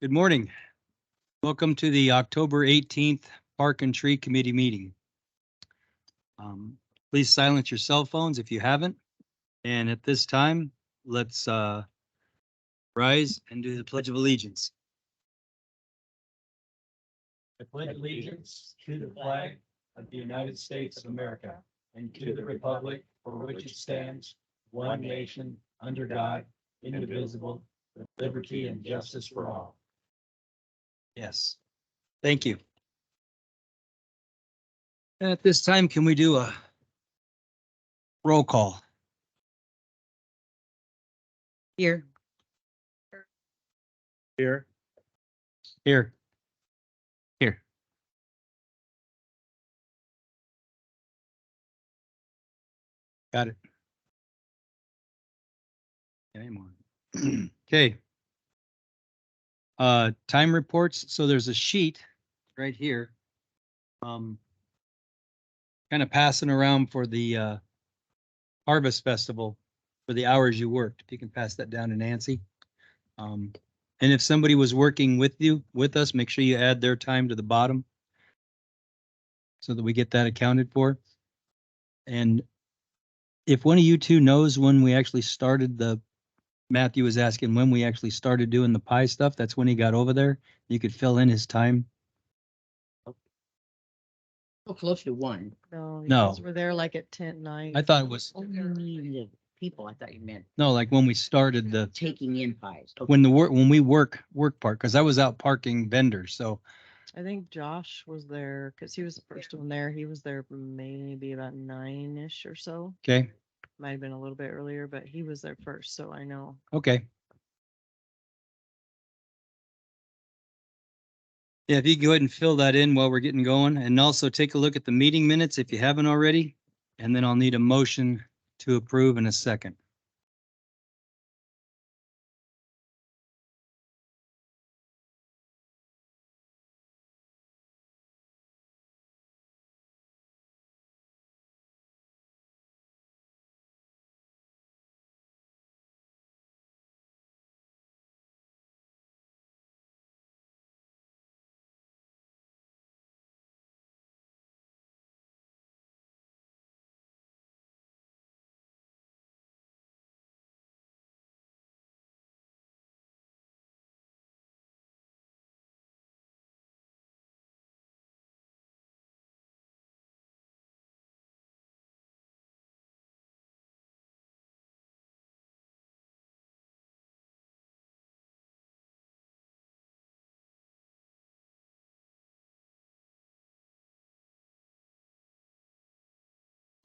Good morning. Welcome to the October 18th Park and Tree Committee meeting. Please silence your cell phones if you haven't. And at this time, let's rise and do the Pledge of Allegiance. I pledge allegiance to the flag of the United States of America and to the republic for which it stands, one nation, under God, indivisible, with liberty and justice for all. Yes. Thank you. And at this time, can we do a roll call? Here. Here. Here. Here. Got it. Okay, more. Okay. Time reports. So there's a sheet right here. Kind of passing around for the Harvest Festival for the hours you worked. If you can pass that down to Nancy. And if somebody was working with us, make sure you add their time to the bottom so that we get that accounted for. And if one of you two knows when we actually started Matthew was asking when we actually started doing the pie stuff, that's when he got over there. You could fill in his time. Oh, close to one. No. No, we're there like at 10:09. I thought it was, Oh, you needed people. I thought you meant no, like when we started taking in pies. Okay. when we work park, because I was out parking vendors. So I think Josh was there because he was the first one there. He was there maybe about 9-ish or so. okay, Might have been a little bit earlier, but he was there first, so I know. okay. Yeah, if you can go ahead and fill that in while we're getting going, and also take a look at the meeting minutes if you haven't already, and then I'll need a motion to approve in a second.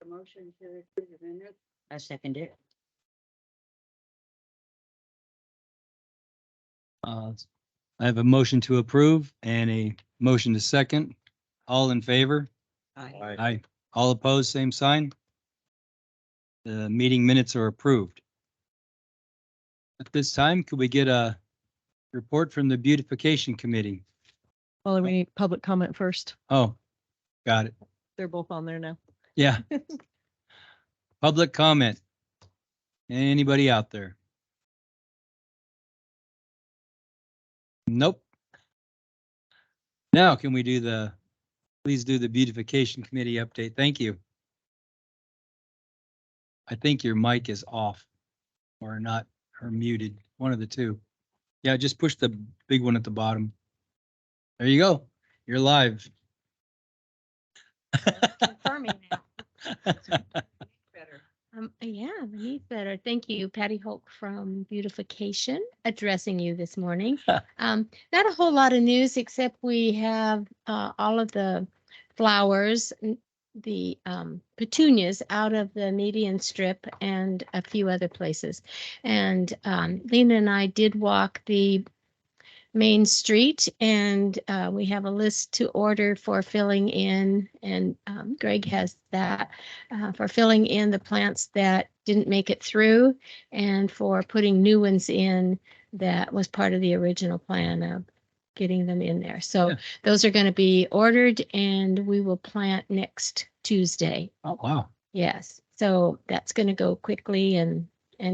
Motion to approve the minutes. I second it. I have a motion to approve and a motion to second. All in favor? Aye. Aye. All opposed, same sign. The meeting minutes are approved. At this time, could we get a report from the Beautification Committee? Well, we need public comment first. Oh, got it. They're both on there now. Yeah. Public comment. Anybody out there? Nope. Now can we please do the Beautification Committee update? Thank you. I think your mic is off or not, or muted, one of the two. Yeah, just push the big one at the bottom. There you go. You're live. Confirming now. Yeah, beneath better. Thank you, Patty Hoke from Beautification, addressing you this morning. Not a whole lot of news, except we have all of the flowers, the petunias out of the median strip and a few other places. And Lena and I did walk the Main Street, and we have a list to order for filling in, and Greg has that for filling in the plants that didn't make it through and for putting new ones in that was part of the original plan of getting them in there. So Yeah. Those are going to be ordered and we will plant next Tuesday. Oh, wow. Yes, so that's going to go quickly and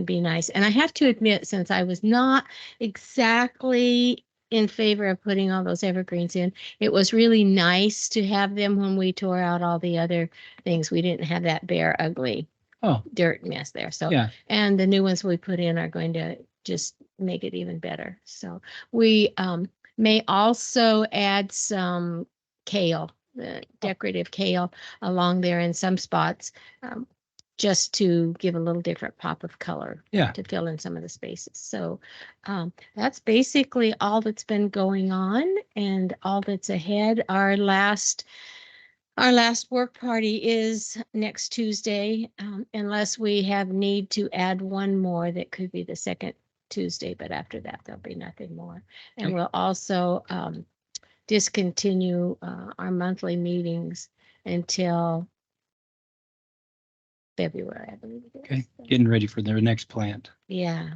be nice. And I have to admit, since I was not exactly in favor of putting all those evergreens in. It was really nice to have them when we tore out all the other things. We didn't have that bare, ugly Oh, dirt mess there. So, yeah. and the new ones we put in are going to just make it even better. So we may also add some kale, the decorative kale along there in some spots, just to give a little different pop of color. Yeah. To fill in some of the spaces. So that's basically all that's been going on and all that's ahead. Our last work party is next Tuesday, unless we have need to add one more that could be the second Tuesday, but after that, there'll be nothing more. And Okay. we'll also discontinue our monthly meetings until February, I believe it is. Okay, getting ready for their next plant. Yeah.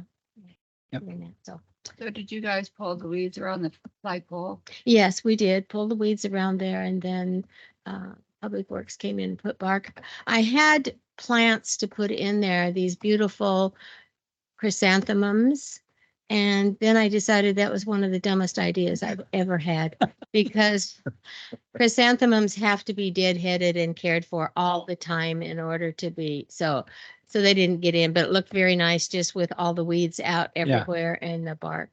Yep. So, So did you guys pull the weeds around the flagpole? yes, we did pull the weeds around there and then Public Works came in and put bark. I had plants to put in there, these beautiful chrysanthemums. And then I decided that was one of the dumbest ideas I've ever had because chrysanthemums have to be deadheaded and cared for all the time in order to be, so they didn't get in, but it looked very nice just with all the weeds out everywhere and the bark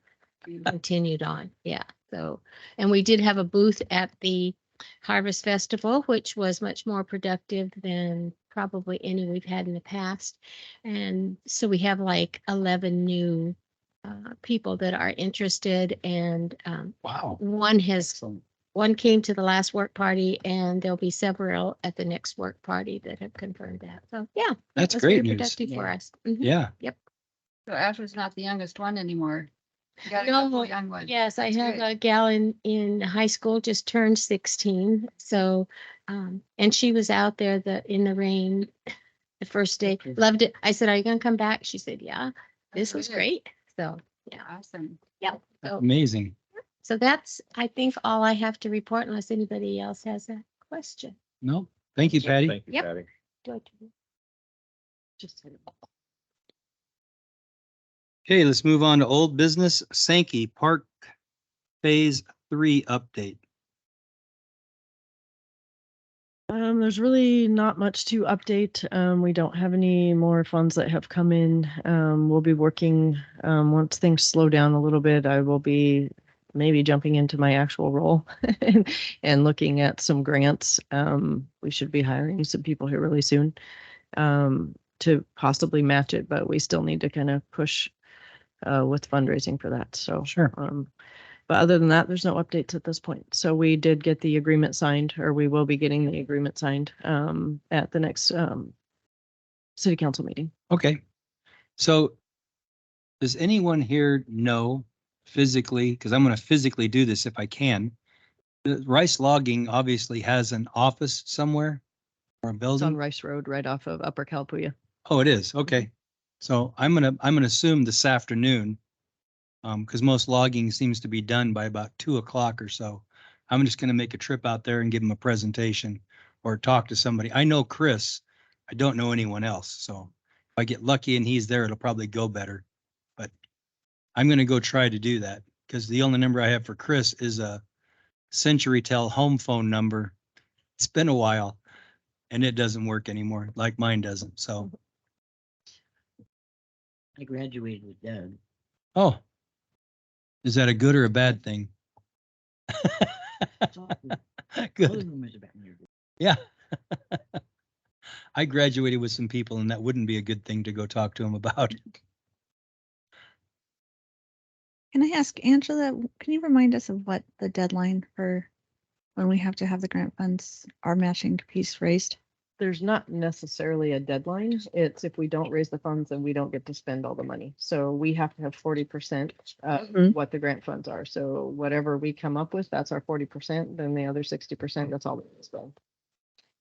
continued on. Yeah. So, and we did have a booth at the Harvest Festival, which was much more productive than probably any we've had in the past. And so we have like 11 new people that are interested, and Wow. one came to the last work party, and there'll be several at the next work party that have confirmed that. So yeah, That's it was great very news. productive for us. Mhm. Yeah. So Ashley's not the youngest one anymore. You got a No, couple young ones. Yes, I That's have good. a gal in high school just turned 16. So, and she was out there in the rain the first day. Loved it. I said, "Are you gonna come back?" She said, "Yeah, this was good. great." So, yeah. Awesome. So, Amazing. so that's, I think, all I have to report unless anybody else has a question. No, thank you, Patty. Thank you, Yep. Patty. Do I do- Just say it. Okay, let's move on to old business. Sankey Park Phase 3 update. There's really not much to update. We don't have any more funds that have come in. We'll be working, once things slow down a little bit, I will be maybe jumping into my actual role and looking at some grants. We should be hiring some people here really soon, to possibly match it, but we still need to kind of push, with fundraising for that. So, Sure. but other than that, there's no updates at this point. So we did get the agreement signed, or we will be getting the agreement signed at the next city council meeting. Okay. So does anyone here know physically, because I'm going to physically do this if I can. Rice Logging obviously has an office somewhere or a It's on building. Rice Road, right off of Upper Calpuya. Oh, it is. Okay. So I'm gonna assume this afternoon, because most logging seems to be done by about 2 o'clock or so. I'm just gonna make a trip out there and give him a presentation or talk to somebody. I know Chris. I don't know anyone else. So if I get lucky and he's there, it'll probably go better. But I'm gonna go try to do that because the only number I have for Chris is a CenturyTel home phone number. It's been a while and it doesn't work anymore, like mine doesn't. So, I graduated with Doug. oh, is that a good or a bad thing? Both of Good. them was about near. Yeah. I graduated with some people and that wouldn't be a good thing to go talk to them about. Can I ask Angela, can you remind us of what the deadline for when we have to have the grant funds, our matching piece raised? There's not necessarily a deadline. It's if we don't raise the funds, then we don't get to spend all the money. So we have to have 40% of Mhm. what the grant funds are. So whatever we come up with, that's our 40%. Then the other 60%, that's all we can spend.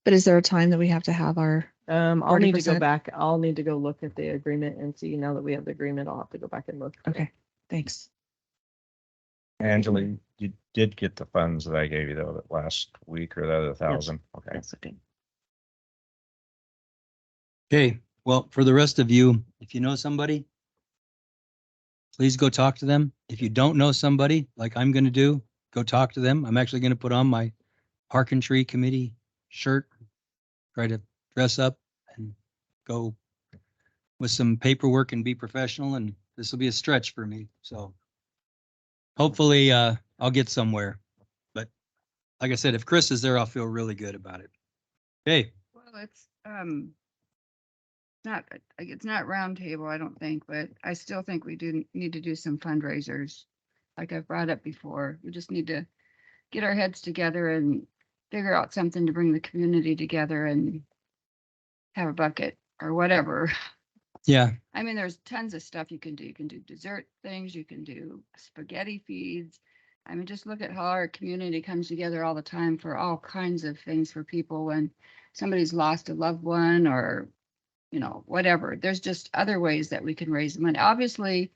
But is there a time that we have to have our, I'll need to go 40%? back. I'll need to go look at the agreement and see. Now that we have the agreement, I'll have to go back and look. okay, thanks. Angela, you did get the funds that I gave you though, that last week or the other 1,000? Okay. Yes, I think. Okay, well, for the rest of you, if you know somebody, please go talk to them. If you don't know somebody like I'm going to do, go talk to them. I'm actually going to put on my Park and Tree Committee shirt, try to dress up and go with some paperwork and be professional. And this will be a stretch for me. So hopefully I'll get somewhere. But like I said, if Chris is there, I'll feel really good about it. Okay. Well, it's not round table, I don't think, but I still think we do need to do some fundraisers. Like I've brought up before, we just need to get our heads together and figure out something to bring the community together and have a bucket or whatever. Yeah. I mean, there's tons of stuff you can do. You can do dessert things, you can do spaghetti feeds. I mean, just look at how our community comes together all the time for all kinds of things for people when somebody's lost a loved one or, you know, whatever. There's just other ways that we can raise money. Obviously,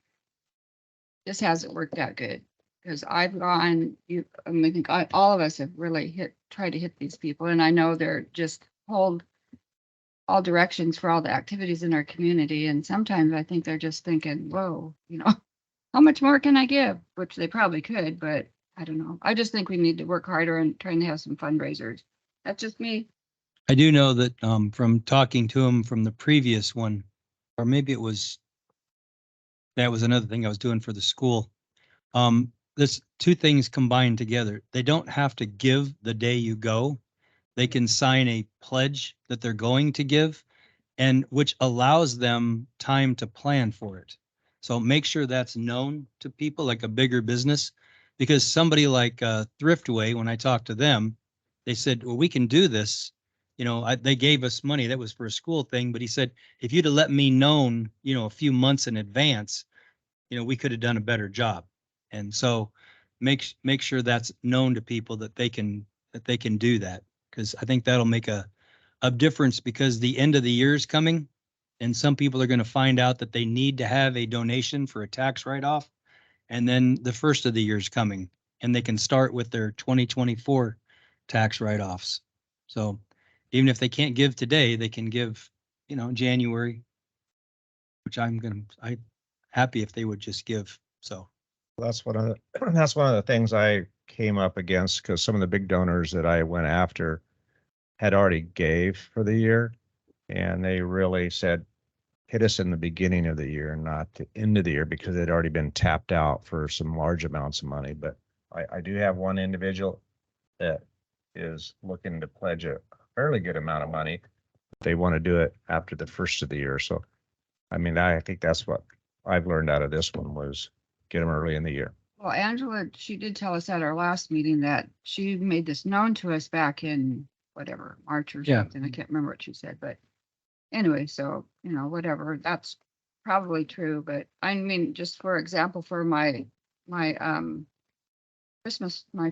this hasn't worked out good because I've gone, I think all of us have really tried to hit these people. And I know they're just hold all directions for all the activities in our community. And sometimes I think they're just thinking, whoa, you know, how much more can I give? Which they probably could, but I don't know. I just think we need to work harder and trying to have some fundraisers. That's just me. I do know that from talking to him from the previous one, or maybe that was another thing I was doing for the school. There's two things combined together. They don't have to give the day you go. They can sign a pledge that they're going to give, and which allows them time to plan for it. So make sure that's known to people like a bigger business, because somebody like Thriftway, when I talked to them, they said, well, we can do this. You know, they gave us money that was for a school thing, but he said, if you'd have let me know, you know, a few months in advance, you know, we could have done a better job. And so make sure that's known to people that they can do that, because I think that'll make a difference, because the end of the year is coming and some people are going to find out that they need to have a donation for a tax write-off. And then the first of the year is coming and they can start with their 2024 tax write-offs. So even if they can't give today, they can give, you know, January, which I'm happy if they would just give. So That's one of the things I came up against, because some of the big donors that I went after had already gave for the year, and they really said, hit us in the beginning of the year, not the end of the year, because they'd already been tapped out for some large amounts of money. But I do have one individual that is looking to pledge a fairly good amount of money. They want to do it after the first of the year. So, I mean, I think that's what I've learned out of this one, was get them early in the year. Well, Angela, she did tell us at our last meeting that she made this known to us back in whatever, March or Yeah. something. I can't remember what she said, but anyway, so, you know, whatever, that's probably true. But I mean, just for example, for my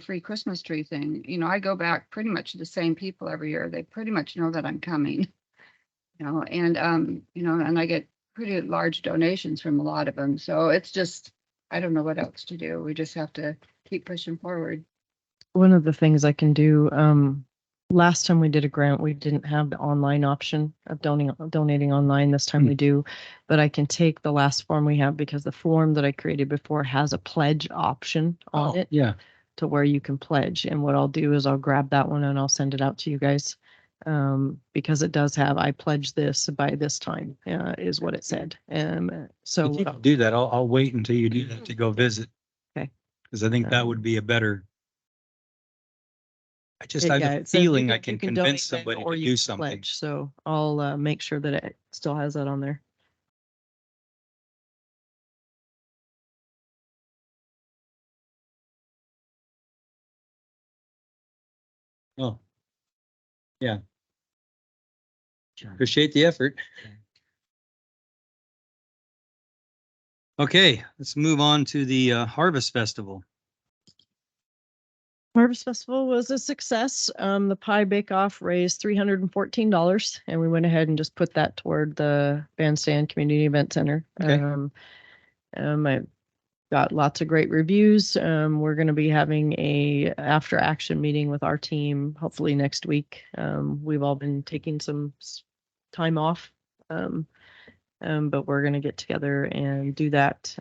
free Christmas tree thing, you know, I go back pretty much to the same people every year. They pretty much know that I'm coming, you know, and, you know, and I get pretty large donations from a lot of them. So it's just, I don't know what else to do. We just have to keep pushing forward. One of the things I can do, last time we did a grant, we didn't have the online option of donating online. This time we do, but I can take the last form we have, because the form that I created before has a pledge option on it yeah. to where you can pledge. And what I'll do is I'll grab that one and I'll send it out to you guys. Because it does have, I pledge this by this time, is what it said. So If you do that, I'll wait until you do that to go visit. Okay. Because I think that would be a better. I just have yeah, a it says you feeling I you can donate convince then, somebody or to you do can something. pledge. So I'll make sure that it still has that on there. Oh. Yeah. Appreciate the effort. Okay, let's move on to the Harvest Festival. Harvest Festival was a success. The pie bake-off raised $314, and we went ahead and just put that toward the Bandstand Community Event Center. Okay. I got lots of great reviews. We're going to be having a after action meeting with our team, hopefully next week. We've all been taking some time off But we're gonna get together and do that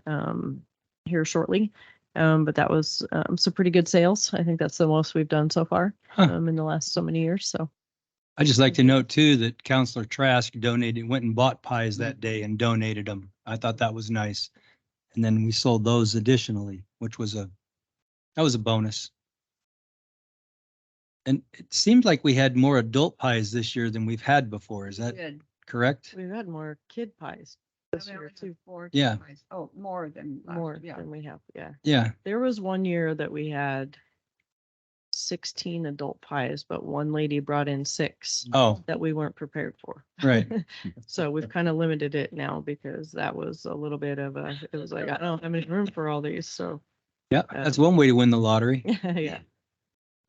here shortly. But that was some pretty good sales. I think that's the most we've done so far Huh. in the last so many years. So I just like to note too that Counselor Trask donated, went and bought pies that day and donated them. I thought that was nice. And then we sold those additionally, which was that was a bonus. And it seemed like we had more adult pies this year than we've had before. Is that Good. correct? we've had more kid pies this We year only had too, 4 Yeah. pies. Oh, more than last more year, yeah. than we have. Yeah. Yeah. There was one year that we had 16 adult pies, but one lady brought in 6 Oh, that we weren't prepared for. right. So we've kind of limited it now because that was a little bit of it was like, I don't have any room for all these. So Yeah, that's one way to win the lottery. yeah.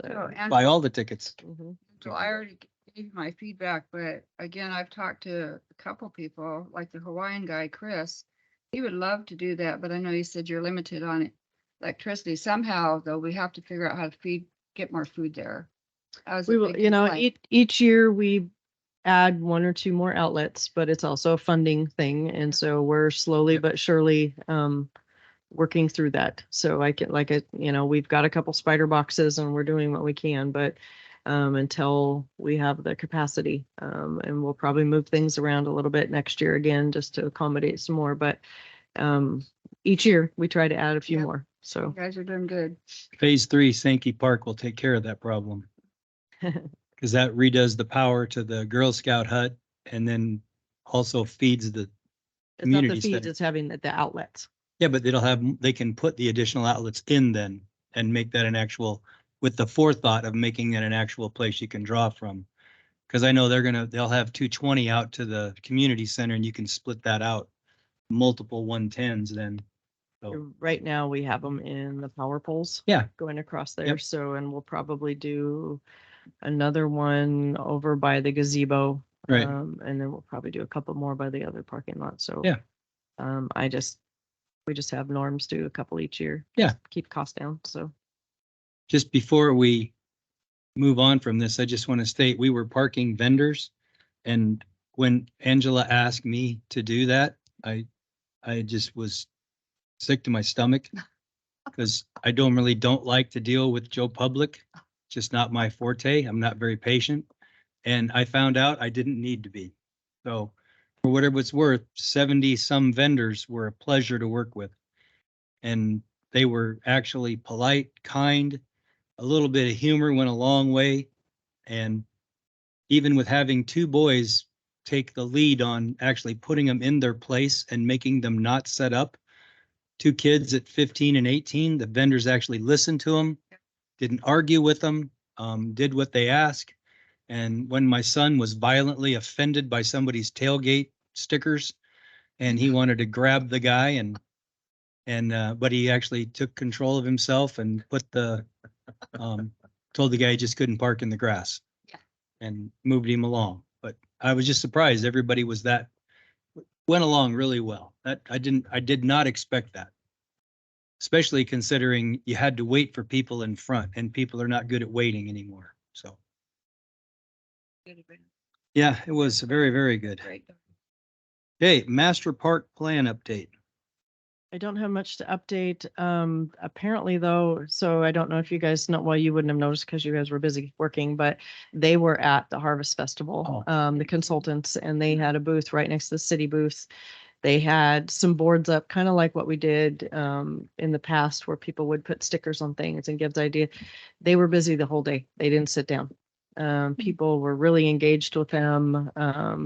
So, So, and Buy all the tickets. mhm. so I already gave my feedback, but again, I've talked to a couple people, like the Hawaiian guy, Chris. He would love to do that, but I know you said you're limited on it. Electricity. Somehow, though, we have to figure out how to get more food there. That was a We will, big you know, complaint. each year we add 1 or 2 more outlets, but it's also a funding thing. And so we're slowly Yep. but surely working through that. So I can, you know, we've got a couple spider boxes and we're doing what we can, but until we have the capacity, and we'll probably move things around a little bit next year again, just to accommodate some more. But each year we try to add a few Yep. more. So You guys are doing good. Phase 3, Sankey Park will take care of that problem. Because that redoes the power to the Girl Scout hut and then also feeds the it's not the community feeds, center. it's having the outlets. Yeah, but they can put the additional outlets in then and make that an actual, with the forethought of making it an actual place you can draw from. Because I know they'll have 220 out to the community center and you can split that out, multiple 110s then. So, Right now we have them in the power poles. Yeah. Going across there. Yep. So, and we'll probably do another one over by the gazebo. Right. And then we'll probably do a couple more by the other parking lot. So. Yeah. We just have Norms do a couple each year. Yeah. Just keep costs down. So. just before we move on from this, I just want to state we were parking vendors. And when Angela asked me to do that, I just was sick to my stomach because I don't like to deal with Joe Public. Just not my forte. I'm not very patient. And I found out I didn't need to be. So for whatever it's worth, 70 some vendors were a pleasure to work with. And they were actually polite, kind, a little bit of humor went a long way. And even with having 2 boys take the lead on actually putting them in their place and making them not set up, 2 kids at 15 and 18, the vendors actually listened to them, didn't argue with them, did what they asked. And when my son was violently offended by somebody's tailgate stickers and he wanted to grab the guy but he actually took control of himself and told the guy he just couldn't park in the grass. Yeah. And moved him along. But I was just surprised everybody went along really well. I did not expect that. Especially considering you had to wait for people in front and people are not good at waiting anymore. So, yeah, it was very, very good. Great. Okay, master park plan update. I don't have much to update. Apparently though, so I don't know if you guys know, well, you wouldn't have noticed because you guys were busy working, but they were at the Harvest Festival, the consultants, and they had a booth right next to the city booth. They had some boards up, kind of like what we did in the past where people would put stickers on things and give the idea. They were busy the whole day. They didn't sit down. People were really engaged with them.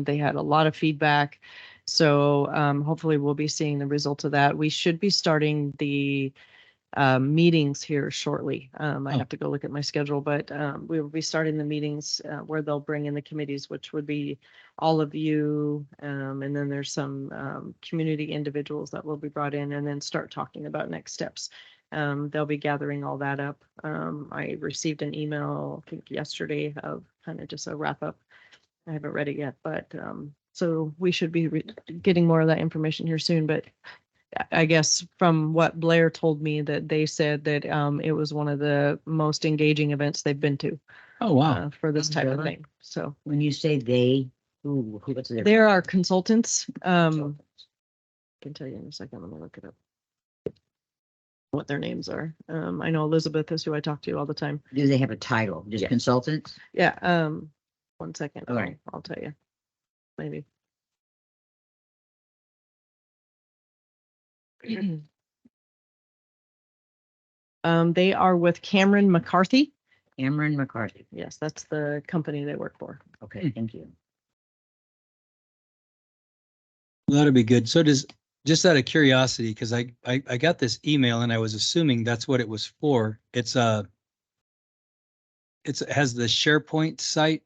They had a lot of feedback. So hopefully we'll be seeing the results of that. We should be starting the meetings here shortly. I have to go look at my schedule, but we will be starting the meetings where they'll bring in the committees, which would be all of you. And then there's some community individuals that will be brought in and then start talking about next steps. They'll be gathering all that up. I received an email, I think yesterday, of kind of just a wrap up. I haven't read it yet, but so we should be getting more of that information here soon. But I guess from what Blair told me, that they said that it was one of the most engaging events they've been to. Oh, wow. For this type of Really? thing. So When you say they, What's their? There are consultants. I can tell you in a second. Let me look it up. What their names are. I know Elizabeth is who I talk to all the time. Do they have a title? Just Yeah. consultants? Yeah. 1 second. All right. I'll tell you. Maybe. They are with Cameron McCarthy. Cameron McCarthy. Yes, that's the company they work for. Okay, thank you. That'd be good. So does, just out of curiosity, because I got this email and I was assuming that's what it was for. It has the SharePoint site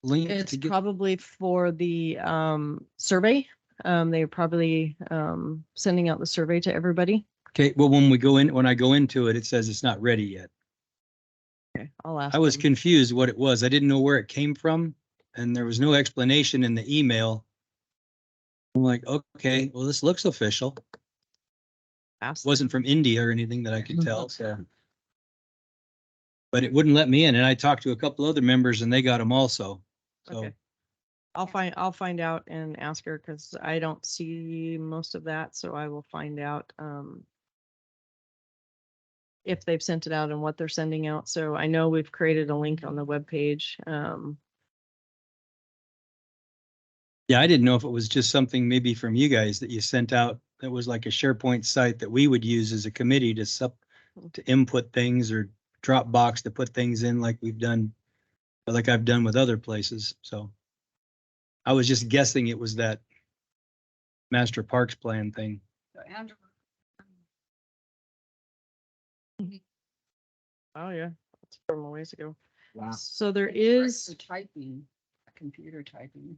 link. It's to get. probably for the survey. They're probably sending out the survey to everybody. Okay, well, when I go into it, it says it's not ready yet. Okay, I'll ask. I was them. confused what it was. I didn't know where it came from, and there was no explanation in the email. I'm like, okay, well, this looks official. Ask Wasn't from India or anything that I could tell, so. But it wouldn't let me in, and I talked to a couple other members and they got them also. So, Okay. I'll find out and ask her because I don't see most of that, so I will find out if they've sent it out and what they're sending out. So I know we've created a link on the webpage. yeah, I didn't know if it was just something maybe from you guys that you sent out that was like a SharePoint site that we would use as a committee to input things, or Dropbox to put things in like we've done, like I've done with other places. So I was just guessing it was that master parks plan thing. So Andrew, Oh yeah, that's from a ways ago. Wow. So there it's right is. for typing, computer typing.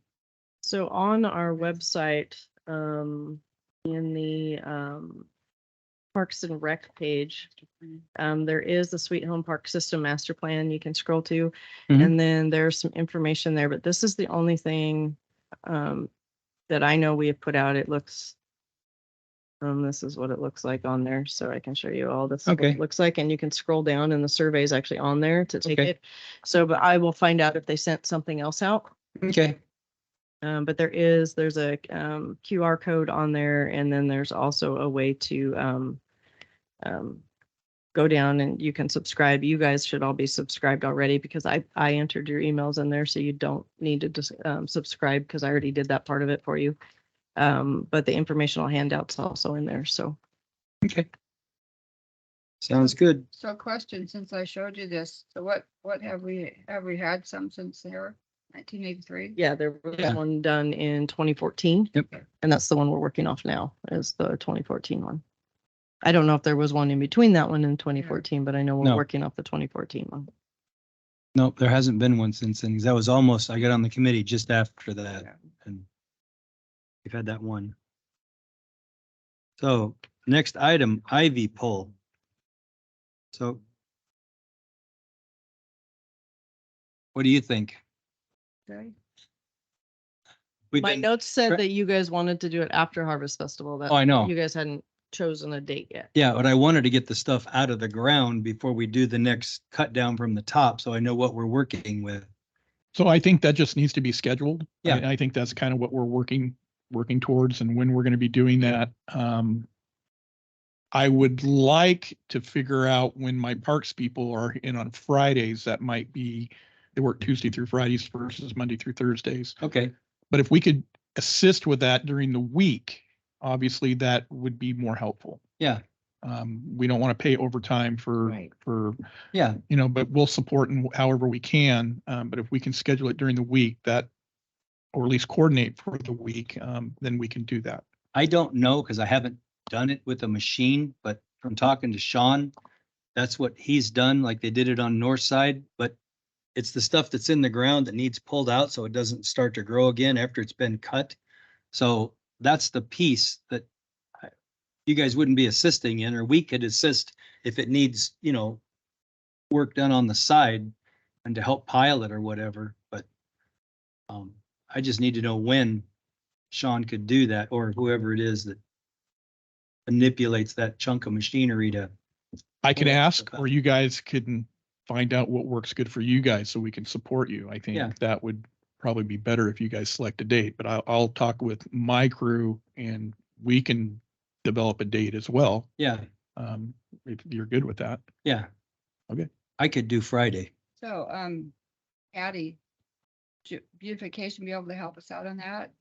So on our website, in the Parks and Rec page, there is the Sweet Home Park System Master Plan you can scroll to, Mhm. and then there's some information there. But this is the only thing that I know we have put out. It looks. This is what it looks like on there, so I can show you all this. What Okay. it looks like, and you can scroll down, and the survey is actually on there to take Okay. it. So, but I will find out if they sent something else out. Okay. But there's a QR code on there, and then there's also a way to go down and you can subscribe. You guys should all be subscribed already because I entered your emails in there, so you don't need to just subscribe because I already did that part of it for you. But the informational handout's also in there. So Okay. Sounds good. So question, since I showed you this, so what have we had some since there, 1983? yeah, there was Yeah. one done in 2014. Yep. And that's the one we're working off now, is the 2014 one. I don't know if there was one in between that one and 2014, but I know we're No. working off the 2014 one. Nope, there hasn't been one since then. 'Cause that was almost, I got on the committee just after that, and we've had that one. So next item, Ivy pull. So what do you think? Okay. We've My been- notes said Right. that you guys wanted to do it after Harvest Festival. That Oh, I know. you guys hadn't chosen a date yet. Yeah, but I wanted to get the stuff out of the ground before we do the next cut down from the top, so I know what we're working with. So I think that just needs to be scheduled. Yeah. I think that's kind of what we're working towards and when we're going to be doing that. I would like to figure out when my parks people are in on Fridays. That might be, they work Tuesday through Fridays versus Monday through Thursdays. Okay, But if we could assist with that during the week, obviously that would be more helpful. yeah, We don't want to pay overtime Right. for, yeah, but we'll support in however we can. But if we can schedule it during the week that, or at least coordinate for the week, then we can do that. I don't know, because I haven't done it with a machine, but from talking to Sean, that's what he's done, like they did it on North Side, but it's the stuff that's in the ground that needs pulled out so it doesn't start to grow again after it's been cut. So that's the piece that you guys wouldn't be assisting in, or we could assist if it needs, work done on the side and to help pile it or whatever, but I just need to know when Sean could do that, or whoever it is that manipulates that chunk of machinery to. I can Well, ask, okay. or you guys can find out what works good for you guys so we can support you. I Yeah. think that would probably be better if you guys select a date, but I'll talk with my crew and we can develop a date as well. Yeah, If you're good with that. yeah. Okay. I could do Friday. So, Patty, beautification be able to help us out on that?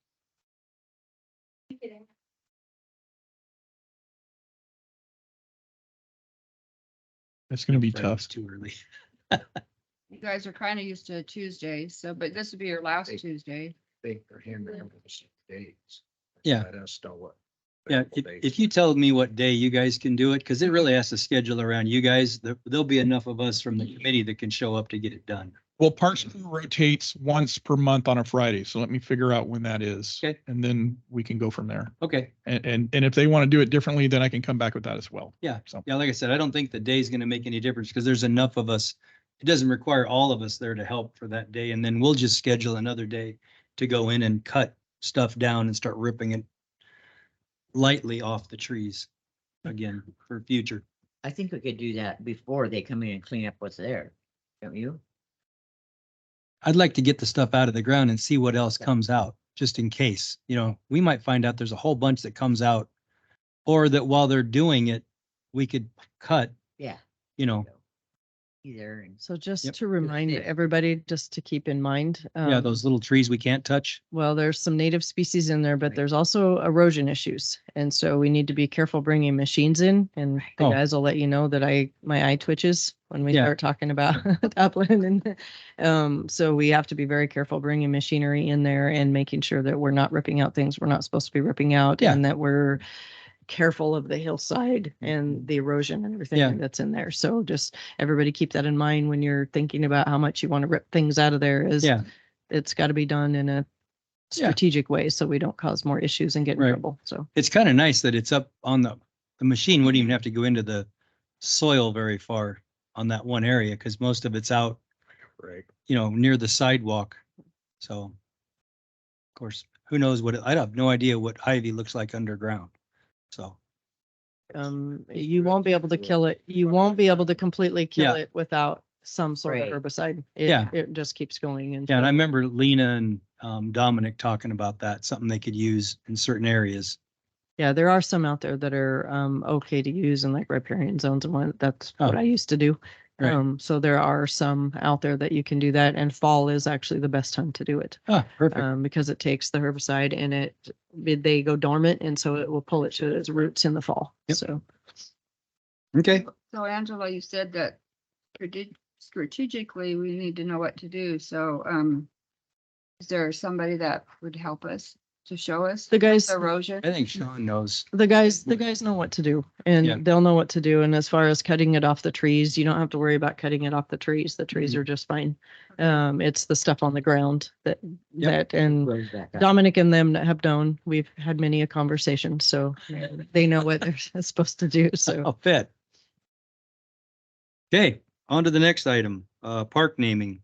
It's gonna be Friday's tough. Too early. You guys are kind of used to Tuesday, so, but this would be your last Tuesday. They are handling those dates. Yeah. Let us know what. Yeah, if you tell me what day you guys can do it, because it really has to schedule around you guys, there'll be enough of us from the committee that can show up to get it done. Well, Parks and Crew rotates once per month on a Friday, so let me figure out when that is. Okay. And then we can go from there. Okay, And if they want to do it differently, then I can come back with that as well. Yeah. So, yeah, like I said, I don't think the day's gonna make any difference because there's enough of us. It doesn't require all of us there to help for that day, and then we'll just schedule another day to go in and cut stuff down and start ripping it lightly off the trees again for future. I think we could do that before they come in and clean up what's there, don't you? I'd like to get the stuff out of the ground and see what else comes out, just in case, we might find out there's a whole bunch that comes out. Or that while they're doing it, we could cut, Yeah. Either. And So just Yep. to remind Yeah. everybody, just to keep in mind. yeah, those little trees we can't touch. Well, there's some native species in there, but Right. there's also erosion issues. And so we need to be careful bringing machines in, and the Oh. guys will let you know that my eye twitches when we Yeah. start talking about upland. And so we have to be very careful bringing machinery in there and making sure that we're not ripping out things we're not supposed to be ripping out, Yeah. and that we're careful of the hillside and the erosion and Yeah. everything that's in there. So just everybody keep that in mind when you're thinking about how much you want to rip things out of there. Yeah. It's got to be done in a Yeah. strategic way so we don't cause more issues and get in Right. trouble. So It's kind of nice that it's up on the machine wouldn't even have to go into the soil very far on that one area because most of it's out, Right. near the sidewalk. So, of course, who knows I have no idea what ivy looks like underground. So, you won't be able to kill it. You won't be able to completely kill Yeah. it without some sort Right. of herbicide. Yeah. It just keeps going. And yeah, and I remember Lena and Dominic talking about that, something they could use in certain areas. yeah, there are some out there that are okay to use in like riparian zones and that's what Oh. I used to do. Right. So there are some out there that you can do that, and fall is actually the best time to do it. Ah, perfect. Because it takes the herbicide and they go dormant, and so it will pull it to its roots in the fall. Yep. So Okay. So Angela, you said that strategically, we need to know what to do. So, is there somebody that would help us to show us the guys, erosion? I think Sean knows. the guys know what to do, and Yeah. they'll know what to do. And as far as cutting it off the trees, you don't have to worry about cutting it off the trees. The trees Mhm. are just fine. It's the stuff on the ground Yep. and Grows back up. Dominic and them have known. We've had many a conversation, so they know what they're supposed to do. So I'll bet. Okay, on to the next item, park naming.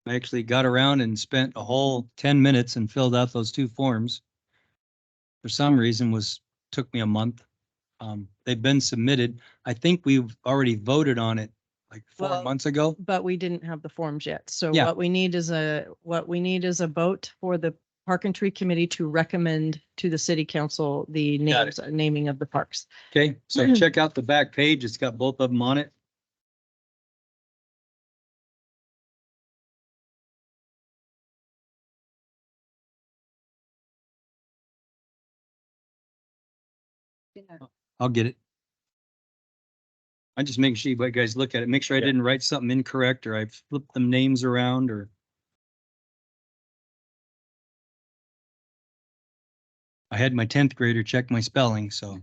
I actually got around and spent a whole 10 minutes and filled out those 2 forms. For some reason took me a month. They've been submitted. I think we've already voted on it like 4 Well, months ago. but we didn't have the forms yet. So Yeah. what we need is a vote for the Park and Tree Committee to recommend to the city council the Got naming of the parks. Okay, so check out the back page. It's got both of them on it. I'll get it. I'm just making sure you guys look at it, make sure I Yeah. didn't write something incorrect or I flipped them names around or. I had my 10th grader check my spelling, so.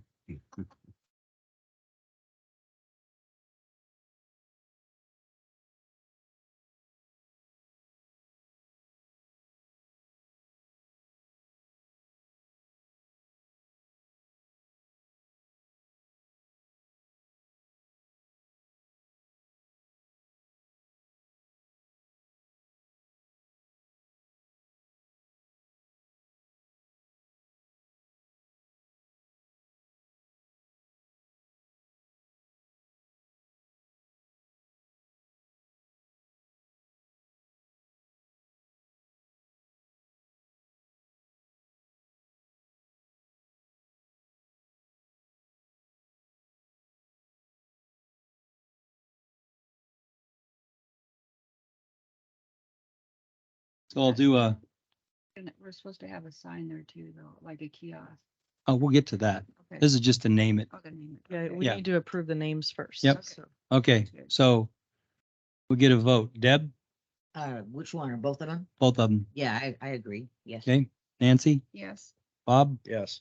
So I'll do a, And we're supposed to have a sign there too, though, like a kiosk. oh, we'll get to that. Okay. This is just to name it. Oh, the name it. Yeah, Okay. we Yeah. need to approve the names first. Yep. so. Okay, Sounds good. so we get a vote. Deb, Which one, or both of them? both of them. Yeah, I agree. Yes. Okay, Nancy, Yes. Bob? Yes.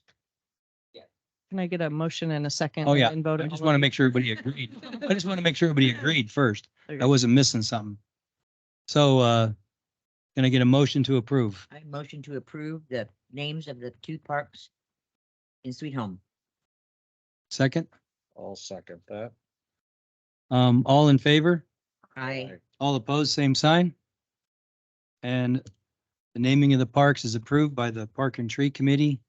Can I get a motion and a second? Oh, and yeah. then vote I on just all want to of make sure everybody agreed. I just want to make sure everybody agreed first. these? I wasn't missing something. So, can I get a motion to approve? I motion to approve the names of the two parks in Sweet Home. Second? I'll second that. All in favor? I, All opposed, same sign? And the naming of the parks is approved by the Park and Tree Committee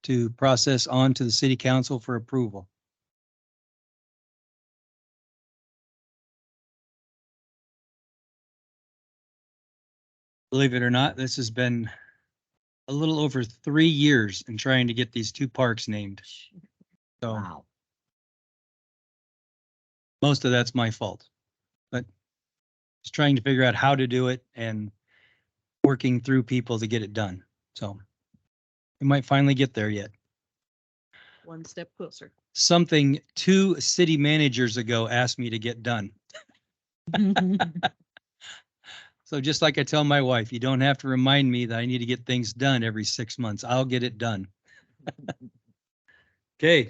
to process on to the city council for approval. Believe it or not, this has been a little over 3 years in trying to get these two parks named. So wow. most of that's my fault. But just trying to figure out how to do it and working through people to get it done. So we might finally get there yet. One step closer. Something 2 city managers ago asked me to get done. So just like I tell my wife, you don't have to remind me that I need to get things done every 6 months. I'll get it done. Okay,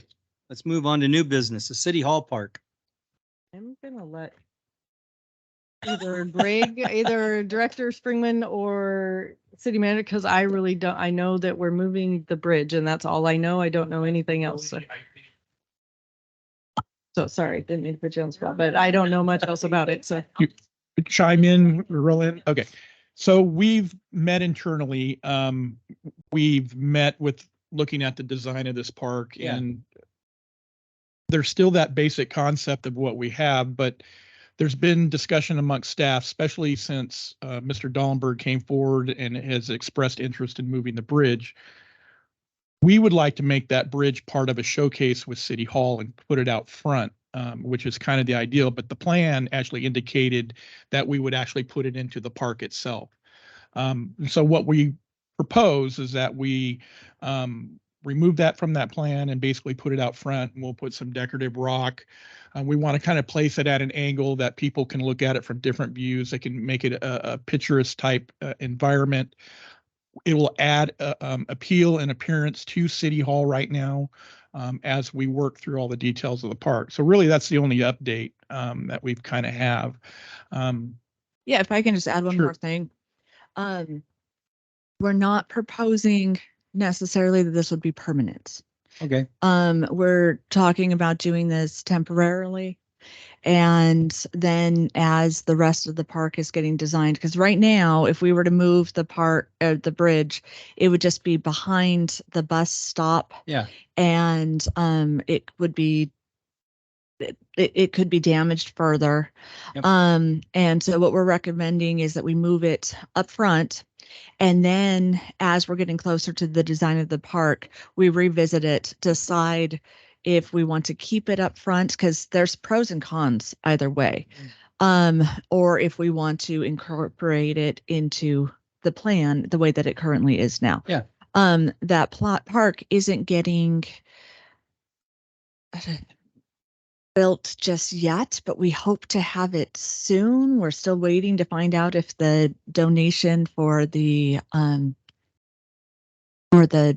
let's move on to new business, the City Hall Park. I'm gonna let either Greg, either Director Springman or City Manager, because I really don't, I know that we're moving the bridge and that's all I know. I don't know anything else. So sorry, didn't mean to put you on the spot, but I don't know much else about it, so. Chime in, roll in. Okay. So we've met internally. We've met with looking at the design of this park Yeah. and there's still that basic concept of what we have, but there's been discussion amongst staff, especially since Mr. Dallenberg came forward and has expressed interest in moving the bridge. We would like to make that bridge part of a showcase with City Hall and put it out front, which is kind of the ideal. But the plan actually indicated that we would actually put it into the park itself. So what we propose is that we remove that from that plan and basically put it out front, and we'll put some decorative rock. We want to kind of place it at an angle that people can look at it from different views. They can make it a picturesque type environment. It will add appeal and appearance to City Hall right now as we work through all the details of the park. So really, that's the only update that we've kind of have. Yeah, if I can just add one Sure. more thing. We're not proposing necessarily that this would be permanent. Okay, We're talking about doing this temporarily. And then as the rest of the park is getting designed, because right now, if we were to move the the bridge, it would just be behind the bus stop. yeah, And it would be it could be damaged further. Yep. And so what we're recommending is that we move it up front. And then as we're getting closer to the design of the park, we revisit it, decide if we want to keep it up front, because there's pros and cons either way. Or if we want to incorporate it into the plan the way that it currently is now. Yeah. That plot park isn't getting built just yet, but we hope to have it soon. We're still waiting to find out if the donation for the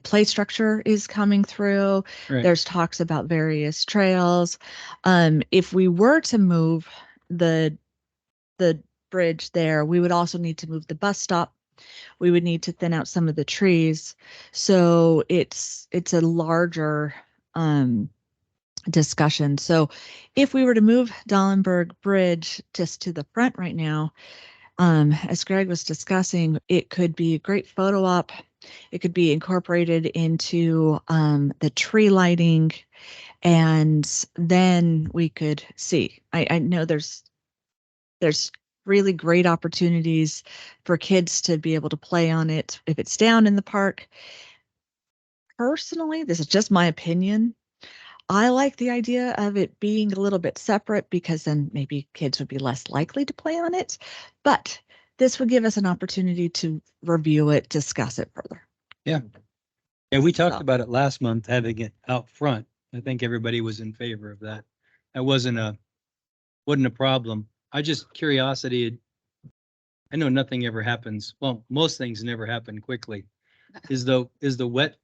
play structure is coming through. right. There's talks about various trails. If we were to move the bridge there, we would also need to move the bus stop. We would need to thin out some of the trees. So it's a larger discussion. So if we were to move Dallenberg Bridge just to the front right now, as Greg was discussing, it could be a great photo op. It could be incorporated into the tree lighting, and then we could see. I know there's really great opportunities for kids to be able to play on it if it's down in the park. Personally, this is just my opinion. I like the idea of it being a little bit separate because then maybe kids would be less likely to play on it. But this would give us an opportunity to review it, discuss it further. Yeah, we talked So- about it last month, having it out front. I think everybody was in favor of that. That wasn't a problem. I just curiosity. I know nothing ever happens. Well, most things never happen quickly. Is the wet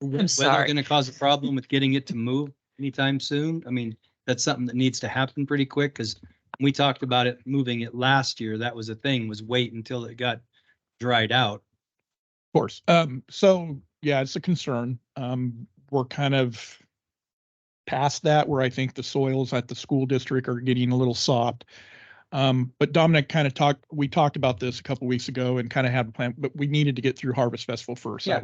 weather sorry. going to cause a problem with getting it to move anytime soon? I mean, that's something that needs to happen pretty quick because we talked about it moving it last year. That was a thing, was wait until it got dried out. Of course. So yeah, it's a concern. We're kind of past that where I think the soils at the school district are getting a little soft. But Dominic we talked about this a couple weeks ago and kind of had a plan, but we needed to get through Harvest Festival first. Yeah.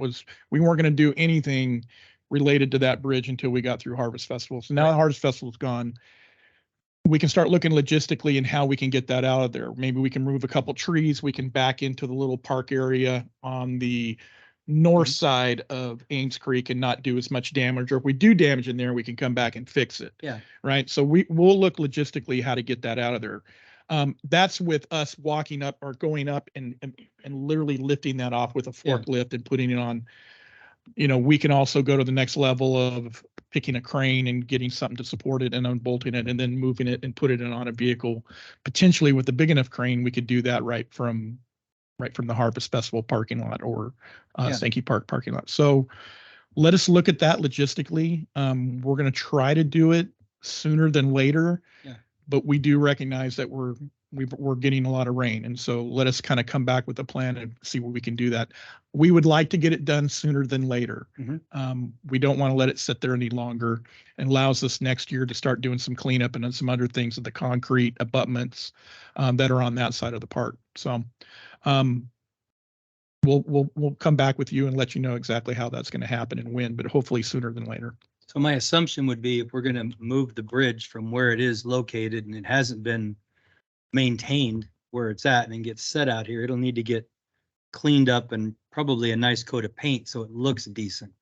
We weren't going to do anything related to that bridge until we got through Harvest Festival. So now the Harvest Festival's gone. We can start looking logistically and how we can get that out of there. Maybe we can move a couple trees. We can back into the little park area on the north side of Ames Creek and not do as much damage. Or if we do damage in there, we can come back and fix it. Yeah. Right. So we'll look logistically how to get that out of there. That's with us walking up or going up and literally lifting that off with a Yeah. forklift and putting it on. You know, we can also go to the next level of picking a crane and getting something to support it and unbolting it and then moving it and put it on a vehicle. Potentially with a big enough crane, we could do that right from the Harvest Festival parking lot or Yeah. Sankey Park parking lot. So let us look at that logistically. We're going to try to do it sooner than later. Yeah. But we do recognize that we're getting a lot of rain. And so let us kind of come back with a plan and see what we can do that. We would like to get it done sooner than later. Mhm. We don't want to let it sit there any longer, and allows us next year to start doing some cleanup and then some other things with the concrete abutments that are on that side of the park. So we'll come back with you and let you know exactly how that's going to happen and when, but hopefully sooner than later. So my assumption would be if we're going to move the bridge from where it is located and it hasn't been maintained where it's at and gets set out here, it'll need to get cleaned up and probably a nice coat of paint so it looks decent.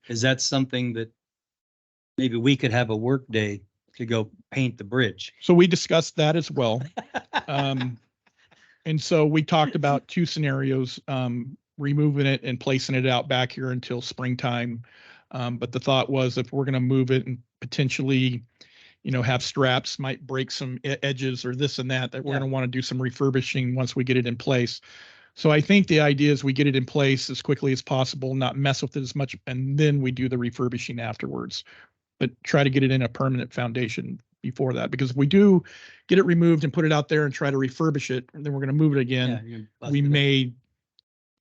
Is that something that maybe we could have a work day to go paint the bridge? So we discussed that as well. And so we talked about two scenarios, removing it and placing it out back here until springtime. But the thought was if we're going to move it and potentially, you know, have straps, might break some edges or this and that we're Yeah. going to want to do some refurbishing once we get it in place. So I think the idea is we get it in place as quickly as possible, not mess with it as much, and then we do the refurbishing afterwards. But try to get it in a permanent foundation before that, because if we do get it removed and put it out there and try to refurbish it, and then we're going to move it again, Yeah, you're we busted up. may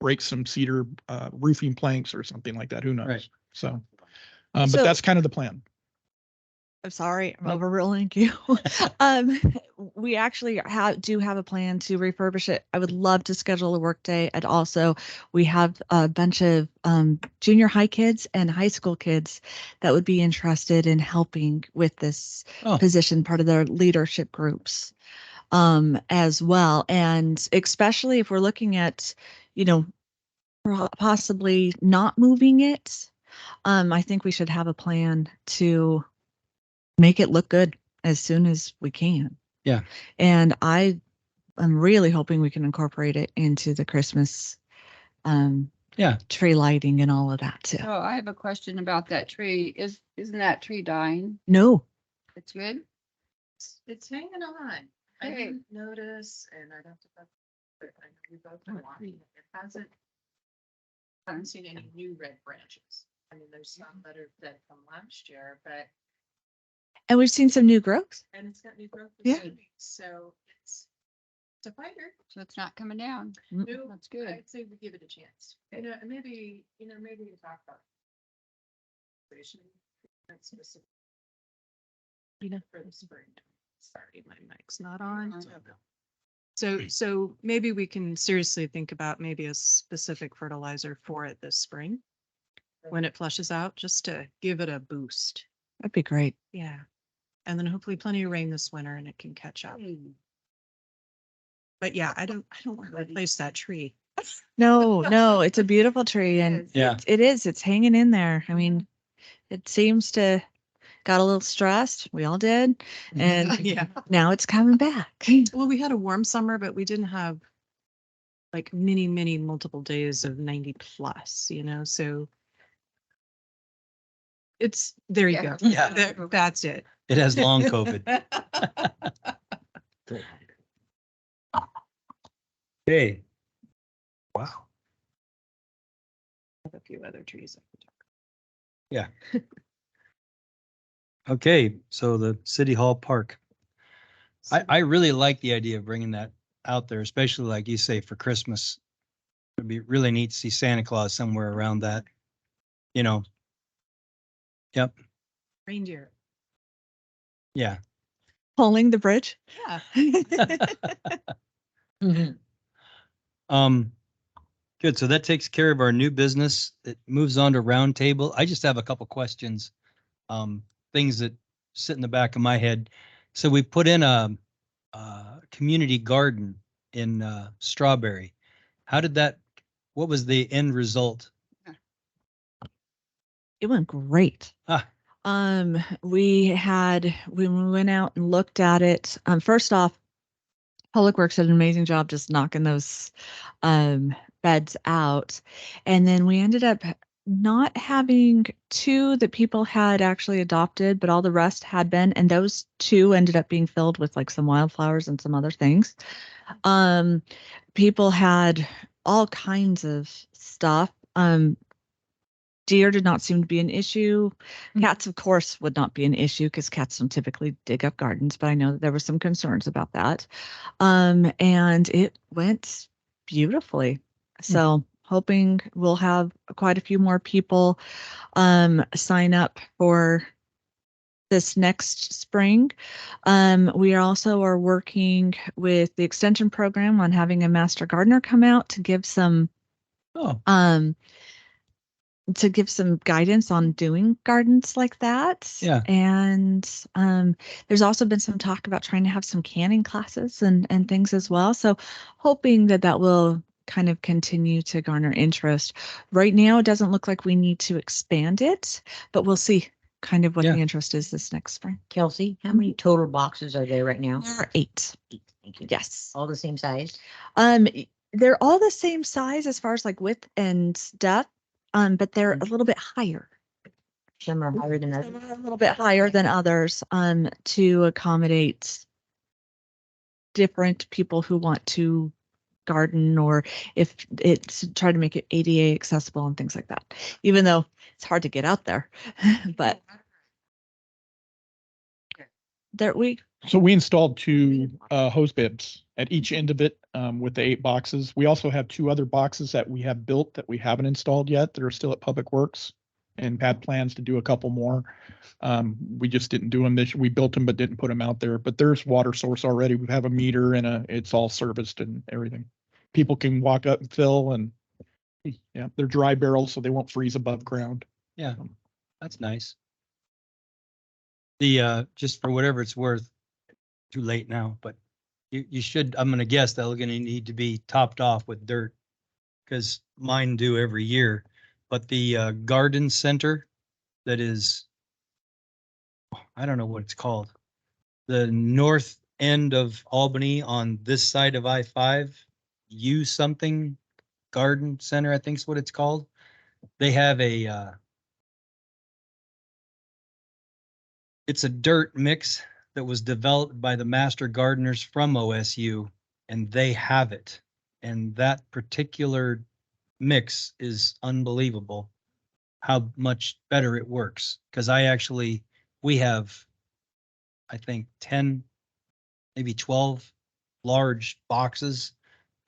break some cedar roofing planks or something like that. Who knows? Right. So, but So- that's kind of the plan. I'm sorry, I'm Nope. overruling you. We actually do have a plan to refurbish it. I would love to schedule a work day. And also we have a bunch of junior high kids and high school kids that would be interested in helping with this Oh. position, part of their leadership groups as well. And especially if we're looking at, you know, possibly not moving it, I think we should have a plan to make it look good as soon as we can. Yeah. And I'm really hoping we can incorporate it into the Christmas Yeah. tree lighting and all of that too. So I have a question about that tree. Isn't that tree dying? No, It's good? It's hanging on. I Okay. didn't notice, and I'd have to, but I know we both are watching. It hasn't. I haven't seen any new red branches. I mean, there's some that are dead from last year, but, and we've seen some new growths. and it's got new growth. Yeah. this week, so it's a fighter. So it's not coming down. No, That's good. I'd say we give it a chance. And maybe we talk about. That's specific. For the spring. Sorry, my mic's not on. So maybe we can seriously think about maybe a specific fertilizer for it this spring. When it flushes out, just to give it a boost. That'd be great. Yeah. And then hopefully plenty of rain this winter and it can catch up. But yeah, I don't want to replace that tree. No, it's a beautiful tree and Yes. Yeah. it is, it's hanging in there. I mean, it seems to, got a little stressed. We all did. And Yeah. now it's coming back. Well, we had a warm summer, but we didn't have like many multiple days of 90 plus, so it's, there you go. Yeah. That's it. It has long COVID. Okay. Wow. Have a few other trees. I could talk Yeah. Okay, so the City Hall Park. I really like the idea of bringing that out there, especially like you say for Christmas. It'd be really neat to see Santa Claus somewhere around that, you know. Yep, Reindeer. yeah. Pulling the bridge. Yeah. Good. So that takes care of our new business. It moves on to roundtable. I just have a couple questions. Things that sit in the back of my head. So we put in a community garden in Strawberry. How did that, what was the end result? It went great. Ah. When we went out and looked at it, first off, Public Works did an amazing job just knocking those beds out. And then we ended up not having 2 that people had actually adopted, but all the rest had been. And those 2 ended up being filled with like some wildflowers and some other things. People had all kinds of stuff. Deer did not seem to be an issue. Cats, of course, would not be an issue because cats don't typically dig up gardens, but I know that there were some concerns about that. And it went beautifully. So hoping we'll have quite a few more people sign up for this next spring. We also are working with the extension program on having a master gardener come out to give some guidance on doing gardens like that. Yeah. And there's also been some talk about trying to have some canning classes and things as well. So hoping that will kind of continue to garner interest. Right now, it doesn't look like we need to expand it, but we'll see kind of what Yeah. the interest is this next spring. Kelsey, how many total boxes are there right now? There are 8. Thank you. Yes. All the same size? They're all the same size as far as like width and depth, but they're a little bit higher. Some are higher than Some others. are a little bit higher than others, to accommodate different people who want to garden, or if it's try to make it ADA accessible and things like that, even though it's hard to get out there. But So we installed 2 hose bibs at each end of it with the 8 boxes. We also have 2 other boxes that we have built that we haven't installed yet that are still at Public Works, and had plans to do a couple more. We just didn't do them this year. We built them but didn't put them out there. But there's water source already. We have a meter and it's all serviced and everything. People can walk up and fill, and yeah, they're dry barrels so they won't freeze above ground. Yeah, that's nice. The just for whatever it's worth, too late now, but you should, I'm gonna guess they're gonna need to be topped off with dirt, because mine do every year. But the garden center that is, I don't know what it's called, the north end of Albany on this side of I-5, U something Garden Center, I think is what it's called. They have a it's a dirt mix that was developed by the master gardeners from OSU, and they have it. And that particular mix is unbelievable how much better it works. Because we have, I think, 10, maybe 12 large boxes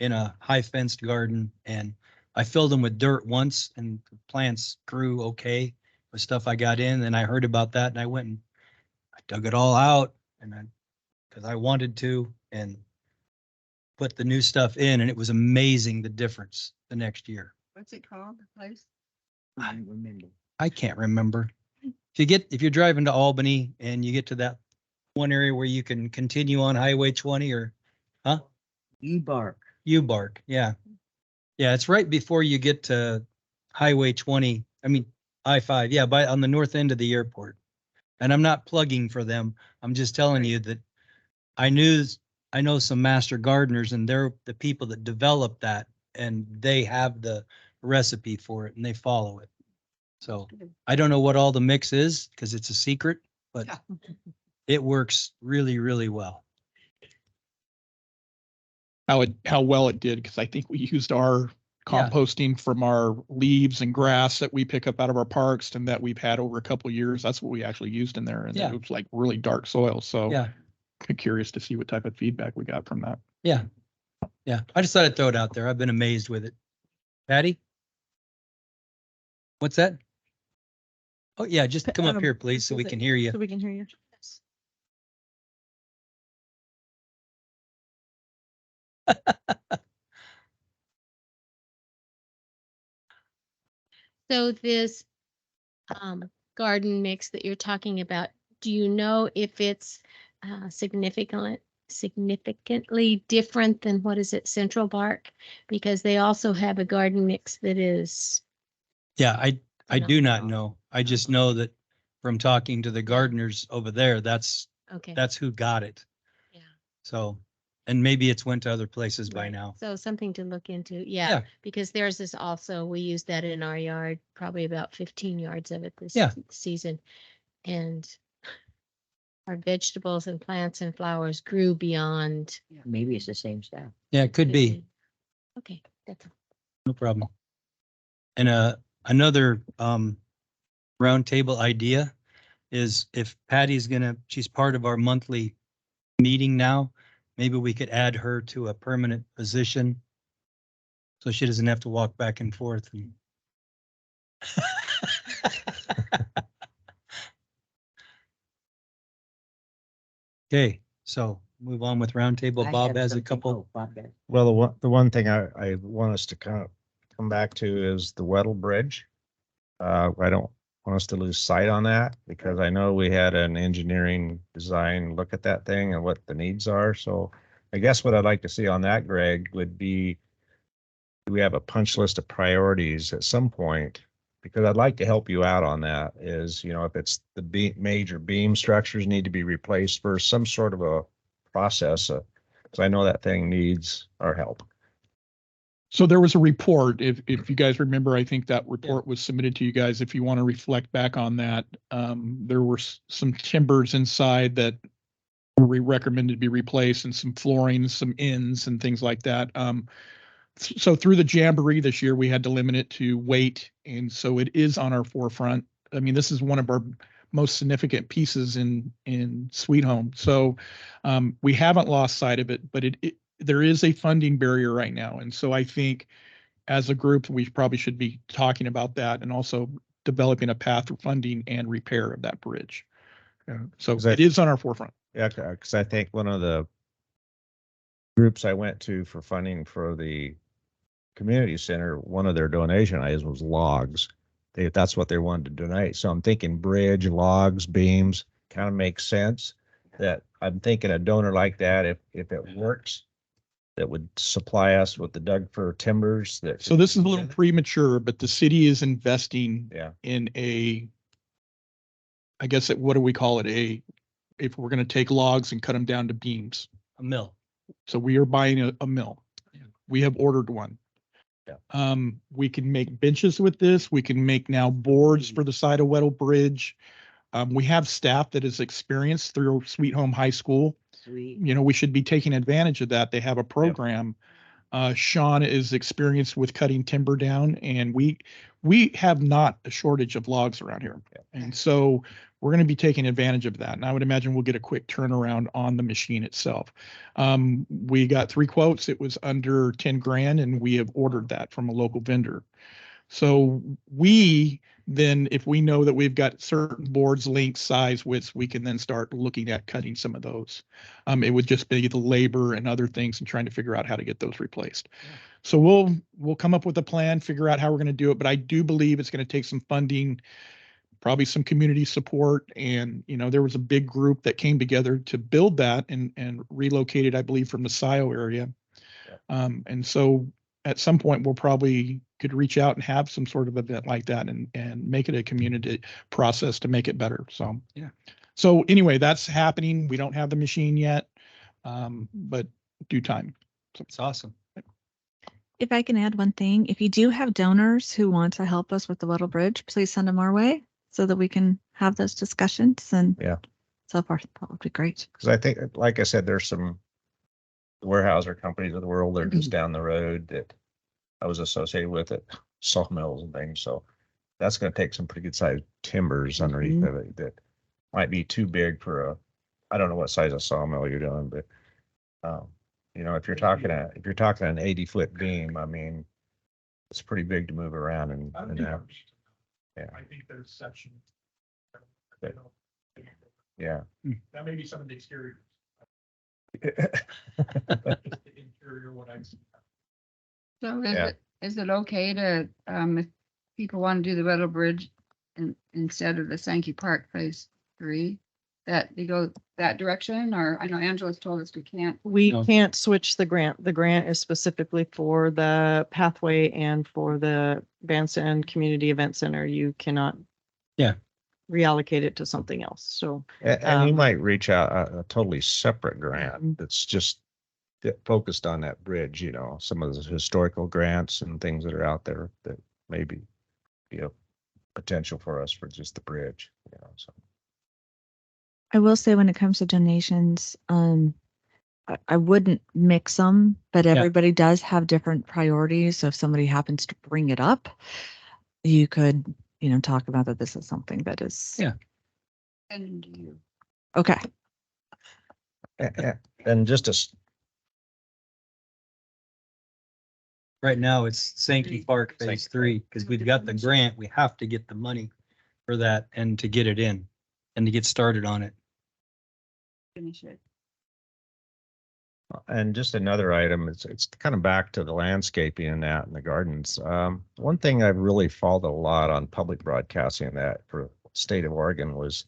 in a high fenced garden, and I filled them with dirt once and the plants grew okay with stuff I got in. And I heard about that and I went and I dug it all out, and because I wanted to, and put the new stuff in, and it was amazing the difference the next year. What's it called, the place? I don't remember. I can't remember. If you're driving to Albany and you get to that one area where you can continue on Highway 20 or, U-Bark. U-Bark, yeah. Yeah, it's right before you get to Highway 20, I mean, I-5, yeah, on the north end of the airport. And I'm not plugging for them. I'm just telling you that I know some master gardeners and they're the people that develop that and they have the recipe for it and they follow it. So I don't know what all the mix is because it's a secret, but it works really, really well. How well it did, because I think we used our Yeah. composting from our leaves and grass that we pick up out of our parks and that we've had over a couple of years. That's what we actually used in there. And Yeah. it was like really dark soil. So Yeah. curious to see what type of feedback we got from that. Yeah. Yeah. I just thought I'd throw it out there. I've been amazed with it. Patty? What's that? Oh, yeah, just come up here, please, so we can hear you. So we can hear you. So this garden mix that you're talking about, do you know if it's significantly different than what is at Central Park? Because they also have a garden mix that is, Yeah, I do not No. know. I just know that from talking to the gardeners over there, that's okay. who got it. Yeah. So, and maybe it's went to other places by Right. now. So something to look into. Yeah. Yeah. Because there's this also, we use that in our yard, probably about 15 yards of it this Yeah. season. And our vegetables and plants and flowers grew beyond. Maybe it's the same stuff. Yeah, it could be. Okay, that's all. No problem. And another roundtable idea is if Patty's she's part of our monthly meeting now, maybe we could add her to a permanent position so she doesn't have to walk back and forth. Okay, so move on with roundtable. I Bob have has a something- couple. oh, Bob does. Well, the one thing I want us to kind of come back to is the Weddle Bridge. I don't want us to lose sight on that because I know we had an engineering design look at that thing and what the needs are. So I guess what I'd like to see on that, Greg, would be, do we have a punch list of priorities at some point? Because I'd like to help you out on that is, if it's the major beam structures need to be replaced for some sort of a process, because I know that thing needs our help. So there was a report, if you guys remember, I think that report was submitted to you guys. If you want to reflect back on that, there were some timbers inside that we recommended to be replaced and some flooring, some ends and things like that. So through the Jamboree this year, we had to limit it to weight. And so it is on our forefront. I mean, this is one of our most significant pieces in Sweet Home. So we haven't lost sight of it, but there is a funding barrier right now. And so I think as a group, we probably should be talking about that and also developing a path for funding and repair of that bridge. So it is on our forefront. Yeah, because I think one of the groups I went to for funding for the community center, one of their donation items was logs. That's what they wanted to donate. So I'm thinking bridge, logs, beams kind of makes sense. That I'm thinking a donor like that, if it works, that would supply us with the Doug fir timbers. So this is a little premature, but the city is investing Yeah. in I guess, what do we call it? If we're going to take logs and cut them down to beams. A mill. So we are buying a mill. We have ordered one. Yeah. We can make benches with this. We can make now boards for the side of Weddle Bridge. We have staff that is experienced through Sweet Home High School. Sweet. We should be taking advantage of that. They have a program. Sean is experienced with cutting timber down, and we have not a shortage of logs around here. Yeah. And so we're going to be taking advantage of that. And I would imagine we'll get a quick turnaround on the machine itself. We got 3 quotes. It was under 10 grand, and we have ordered that from a local vendor. So then, if we know that we've got certain boards, length, size, widths, we can then start looking at cutting some of those. It would just be the labor and other things and trying to figure out how to get those replaced. Yeah. So we'll come up with a plan, figure out how we're going to do it. But I do believe it's going to take some funding, probably some community support. And, there was a big group that came together to build that and relocated, I believe, from the SIO area. Yeah. And so at some point, we'll probably could reach out and have some sort of event like that and make it a community process to make it better. So, Yeah. So anyway, that's happening. We don't have the machine yet, but due time. It's awesome. If I can add one thing, if you do have donors who want to help us with the Weddle Bridge, please send them our way so that we can have those discussions and Yeah. so forth. That would be great. Because I think, like I said, there's some Weyerhaeuser companies of the world that are just down the road that I was associated with at sawmills and things. So that's going to take some pretty good sized timbers underneath of it that might be too big for I don't know what size of sawmill you're doing, but you know, if you're talking an 80-foot beam, I mean, it's pretty big to move around and have. Yeah. I think there's section. Yeah. That may be some of the exterior. Interior, what I see. So Yeah. is it okay to, if people want to do the Weddle Bridge instead of the Sankey Park Phase 3, that they go that direction? Or I know Angela's told us we can't. We No. can't switch the grant. The grant is specifically for the pathway and for the Bandstand Community Event Center. You cannot. Yeah. Reallocate it to something else. So And you Um, might reach out a totally separate grant that's just focused on that bridge, you know, some of the historical grants and things that are out there that maybe be a potential for us for just the bridge, you know, so. I will say when it comes to donations, I wouldn't mix them, but everybody does have different priorities. So if somebody happens to bring it up, you could, you know, talk about that this is something that is. Yeah. And you. Okay. And just Right now, it's Sankey Park Phase 3, because we've got the grant. We have to get the money for that and to get it in and to get started on it. Finish it. And just another item, it's kind of back to the landscaping and that and the gardens. One thing I've really followed a lot on public broadcasting that for state of Oregon was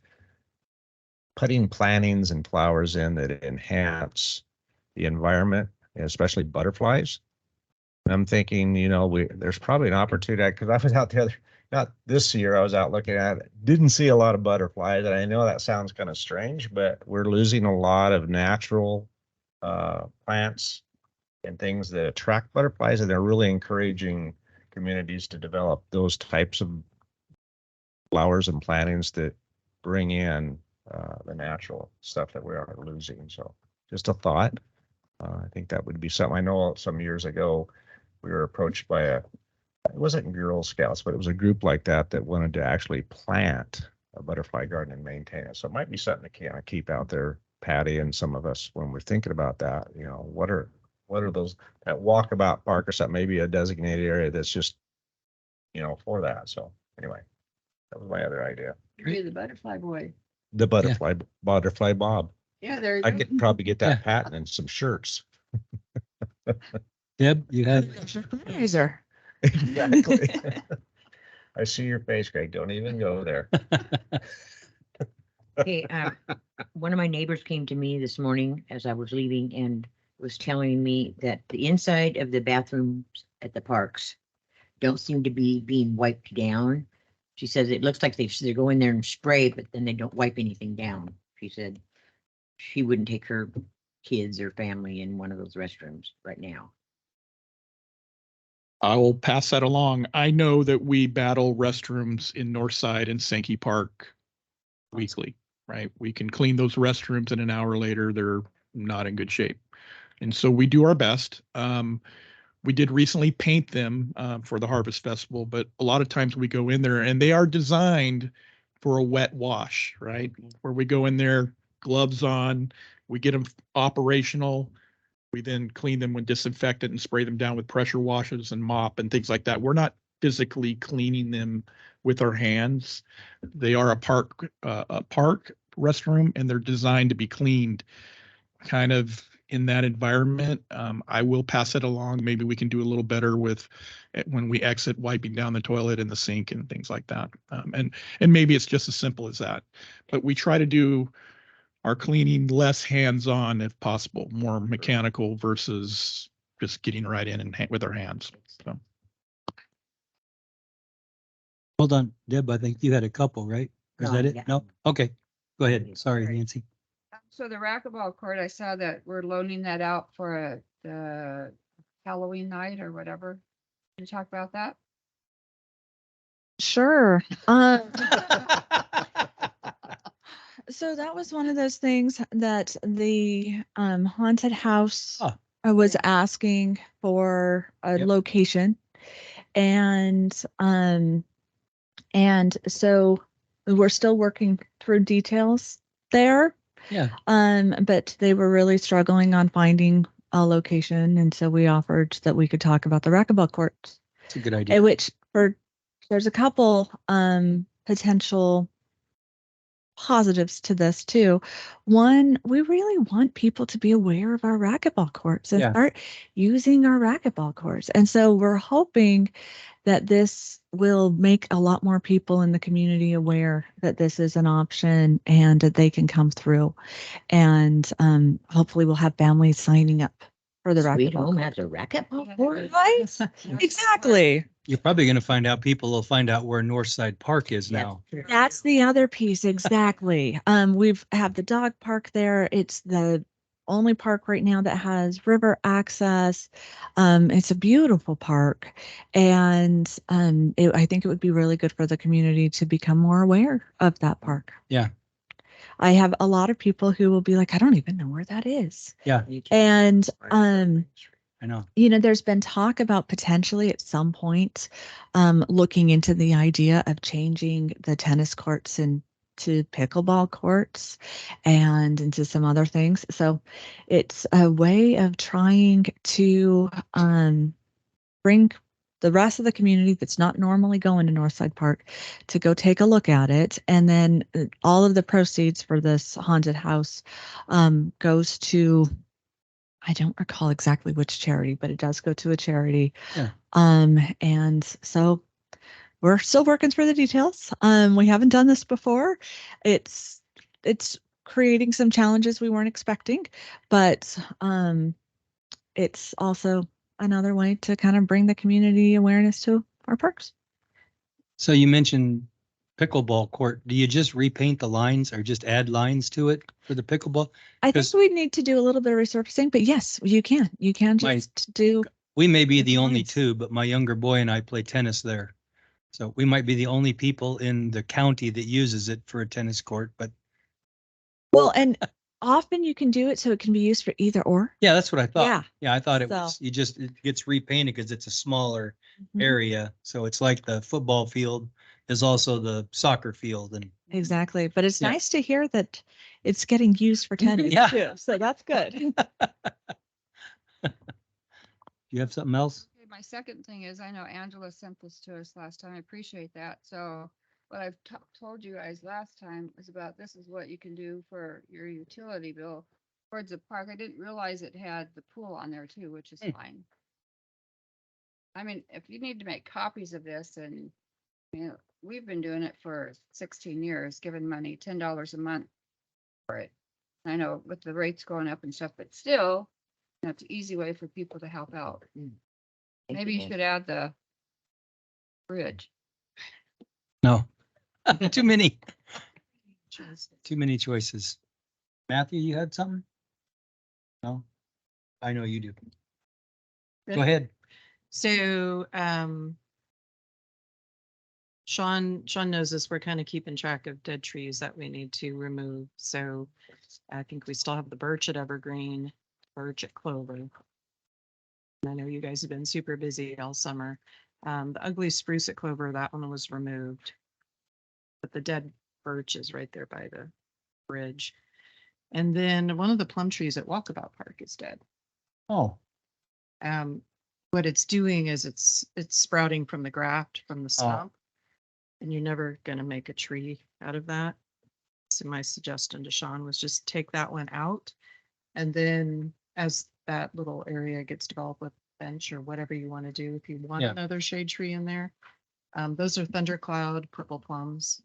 putting plantings and flowers in that enhance the environment, especially butterflies. And I'm thinking, you know, there's probably an opportunity, because I was out the not this year, I was out looking at it, didn't see a lot of butterflies. And I know that sounds kind of strange, but we're losing a lot of natural plants and things that attract butterflies, and they're really encouraging communities to develop those types of flowers and plantings that bring in the natural stuff that we are losing. So just a thought. I think that would be something. I know some years ago we were approached by it wasn't Girl Scouts, but it was a group like that that wanted to actually plant a butterfly garden and maintain it. So it might be something to kind of keep out there, Patty, and some of us when we're thinking about that. You know, what are those, that walkabout park or something, maybe a designated area that's just, you know, for that. So anyway, that was my other idea. Be the butterfly boy. The butterfly Bob. Yeah, there you I go. could probably get that Yeah. patent and some shirts. Deb, you have, Fundraiser. Exactly. I see your face, Greg. Don't even go there. Hey, one of my neighbors came to me this morning as I was leaving and was telling me that the inside of the bathrooms at the parks don't seem to be being wiped down. She says it looks like they go in there and spray, but then they don't wipe anything down. She said she wouldn't take her kids or family in one of those restrooms right now. I will pass that along. I know that we battle restrooms in Northside and Sankey Park weekly, right? We can clean those restrooms and an hour later, they're not in good shape. And so we do our best. We did recently paint them for the Harvest Festival, but a lot of times we go in there and they are designed for a wet wash, right? Where we go in there, gloves on, we get them operational. We then clean them with disinfectant and spray them down with pressure washes and mop and things like that. We're not physically cleaning them with our hands. They are a park restroom, and they're designed to be cleaned kind of in that environment. I will pass it along. Maybe we can do a little better with when we exit, wiping down the toilet and the sink and things like that. And maybe it's just as simple as that. But we try to do our cleaning less hands-on if possible, more mechanical versus just getting right in and with our hands. So. Hold on, Deb, I think you had a couple, right? Or is No, that it? yeah. No? Okay, go ahead. Sorry, Nancy. So the racquetball court, I saw that we're loaning that out for the Halloween night or whatever. Can you talk about that? Sure. So that was one of those things that the haunted house Oh. was asking for a Yep. location. And so we're still working through details there. Yeah, But they were really struggling on finding a location, and so we offered that we could talk about the racquetball courts. it's a good idea. Which there's a couple potential positives to this too. One, we really want people to be aware of our racquetball courts and Yeah. start using our racquetball courts. And so we're hoping that this will make a lot more people in the community aware that this is an option and that they can come through. And hopefully we'll have families signing up for the Sweet racquetball Home court. has a racquetball court. Right? Exactly. You're probably going to find out, people will find out where Northside Park is now. That's the other piece, exactly. We've have the dog park there. It's the only park right now that has river access. It's a beautiful park, and I think it would be really good for the community to become more aware of that park. Yeah. I have a lot of people who will be like, I don't even know where that is. Yeah, And I know. you know, there's been talk about potentially at some point looking into the idea of changing the tennis courts into pickleball courts and into some other things. So it's a way of trying to bring the rest of the community that's not normally going to Northside Park to go take a look at it. And then all of the proceeds for this haunted house goes to, I don't recall exactly which charity, but it does go to a charity. Yeah. And so we're still working through the details. We haven't done this before. It's creating some challenges we weren't expecting, but it's also another way to kind of bring the community awareness to our parks. So you mentioned pickleball court. Do you just repaint the lines or just add lines to it for the pickleball? I think 'Cause- we need to do a little bit of resurfacing, but yes, you can. You can My- just do. We may be the It's only lines. two, but my younger boy and I play tennis there. So we might be the only people in the county that uses it for a tennis court, but Well, and often you can do it so it can be used for either or. yeah, that's what I thought. Yeah. Yeah, I thought it So- was, it gets repainted because it's a smaller Mhm. area. So it's like the football field is also the soccer field, and Exactly. But it's Yeah. nice to hear that it's getting used for tennis Yeah. too. So that's good. you have something else? Okay, my second thing is, I know Angela sent this to us last time. I appreciate that. So what I've told you guys last time is about, this is what you can do for your utility bill towards the park. I didn't realize it had the pool on there too, which is fine. I mean, if you need to make copies of this, and you know, we've been doing it for 16 years, giving money $10 a month for it. I know with the rates going up and stuff, but still, that's an easy way for people to help out. Maybe you should add the bridge. No. Too many. Too many choices. Matthew, you had something? No? I know you do. Go ahead. So, Sean knows this, we're kind of keeping track of dead trees that we need to remove. So I think we still have the birch at Evergreen, birch at Clover. And I know you guys have been super busy all summer. The ugly spruce at Clover, that one was removed. But the dead birch is right there by the bridge. And then one of the plum trees at Walkabout Park is dead. Oh, What it's doing is it's sprouting from the graft from the stump. And you're never gonna make a tree out of that. So my suggestion to Sean was just take that one out. And then as that little area gets developed with bench or whatever you want to do, if you want Yeah. another shade tree in there. Those are thundercloud purple plums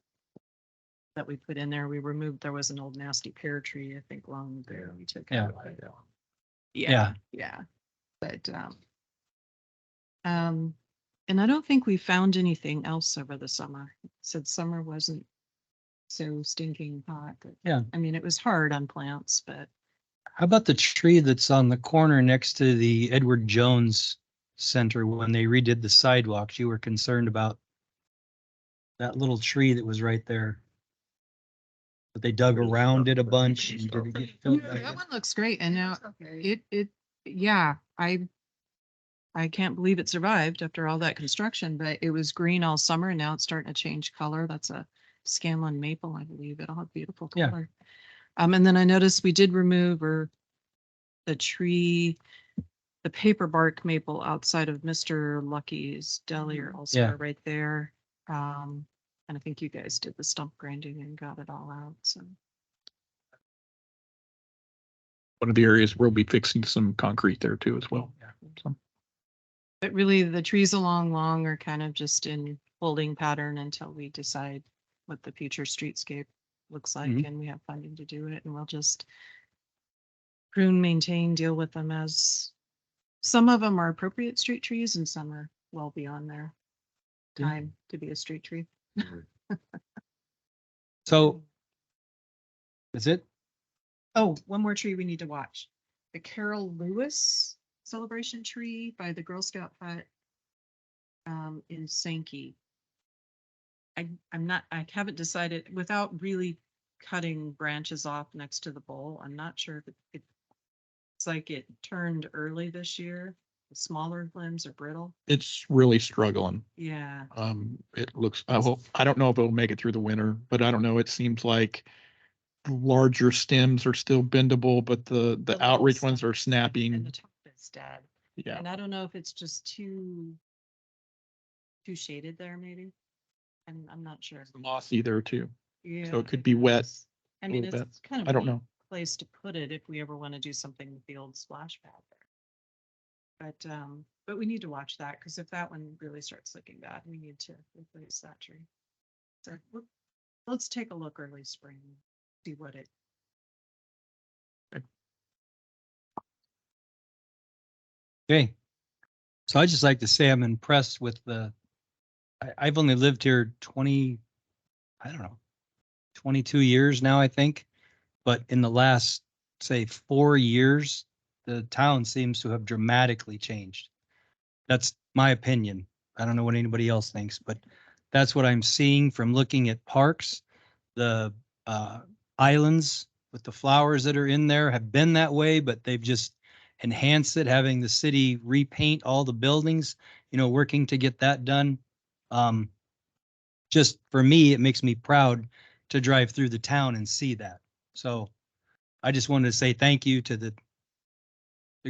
that we put in there. We removed, there was an old nasty pear tree, I think long ago. We took Yeah. out. Yeah. Yeah. But but, and I don't think we found anything else over the summer. Said summer wasn't so stinking hot. But, Yeah. I mean, it was hard on plants, but How about the tree that's on the corner next to the Edward Jones Center when they redid the sidewalks? You were concerned about that little tree that was right there. But they dug around it a bunch. And did it get filled back that in? one looks great. And now Okay. yeah, I can't believe it survived after all that construction, but it was green all summer and now it's starting to change color. That's a Scanlon maple, I believe. It'll have beautiful Yeah. color. And then I noticed we did remove the tree, the paper bark maple outside of Mr. Lucky's deli or also Yeah. right there. And I think you guys did the stump grinding and got it all out. So One of the areas we'll be fixing some concrete there too as well. So, but really the trees along Long are kind of just in holding pattern until we decide what the future streetscape looks like Mhm. and we have funding to do it and we'll just prune, maintain, deal with them as some of them are appropriate street trees and some are well beyond their Yeah. time to be a street tree. So is it? Oh, one more tree we need to watch. The Carol Lewis celebration tree by the Girl Scout hut in Sankey. I haven't decided without really cutting branches off next to the bowl. I'm not sure if it's like it turned early this year. The smaller limbs are brittle. it's really struggling. Yeah. It looks, I don't know if it'll make it through the winter, but I don't know. It seems like larger stems are still bendable, but the little outreach ones stuff are And snapping. the top is dead. Yeah. And I don't know if it's just too shaded there maybe. And I'm not sure. Mossy there too. Yeah. So it could be wet. is. I mean, little it's kind of. I don't neat know. Place to put it if we ever want to do something with the old splash pad there. But we need to watch that because if that one really starts looking bad, we need to replace that tree. So let's take a look early spring, see what it. Okay. So I just like to say I'm impressed with I've only lived here 22 years now, I think. But in the last, say, 4 years, the town seems to have dramatically changed. That's my opinion. I don't know what anybody else thinks, but that's what I'm seeing from looking at parks. The islands with the flowers that are in there have been that way, but they've just enhanced it, having the city repaint all the buildings, working to get that done. Just for me, it makes me proud to drive through the town and see that. So I just wanted to say thank you to the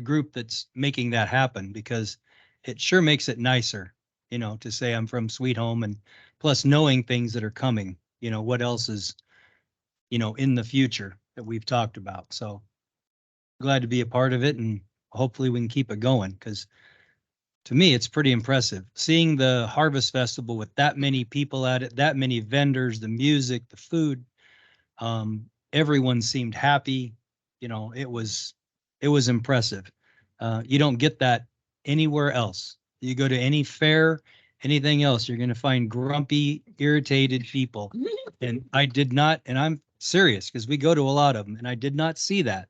group that's making that happen because it sure makes it nicer, to say I'm from Sweet Home and plus knowing things that are coming, what else is, in the future that we've talked about. So glad to be a part of it and hopefully we can keep it going because to me, it's pretty impressive seeing the Harvest Festival with that many people at it, that many vendors, the music, the food. Everyone seemed happy. It was impressive. You don't get that anywhere else. You go to any fair, anything else, you're going to find grumpy, irritated people. And I did not, and I'm serious because we go to a lot of them and I did not see that.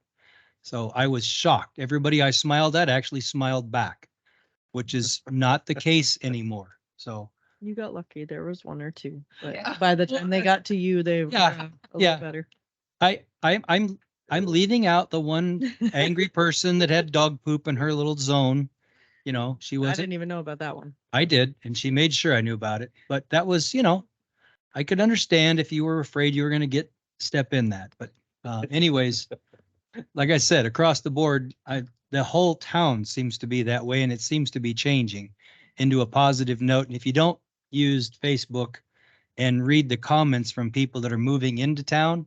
So I was shocked. Everybody I smiled at actually smiled back, which is not the case anymore. So You got lucky. There was one or two, but Yeah. by the time they got to you, they were Yeah, a yeah. little better. I'm leaving out the one angry person that had dog poop in her little zone. She I wasn't. didn't even know about that one. I did, and she made sure I knew about it. But that was, I could understand if you were afraid you were going to step in that. But anyways, like I said, across the board, the whole town seems to be that way, and it seems to be changing into a positive note. And if you don't use Facebook and read the comments from people that are moving into town,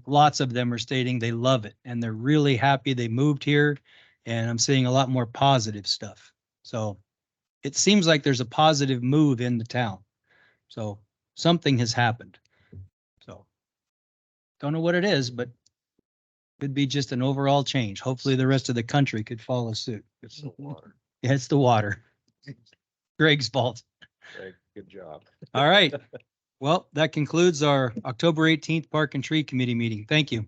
lots of them are stating they love it and they're really happy they moved here. And I'm seeing a lot more positive stuff. So it seems like there's a positive move in the town. So something has happened. So don't know what it is, but Could be just an overall change. Hopefully the rest of the country could follow suit. It's the water. Yeah, it's the water. Greg's fault. Greg, good job. All right. Well, that concludes our October 18th Park and Tree Committee meeting. Thank you.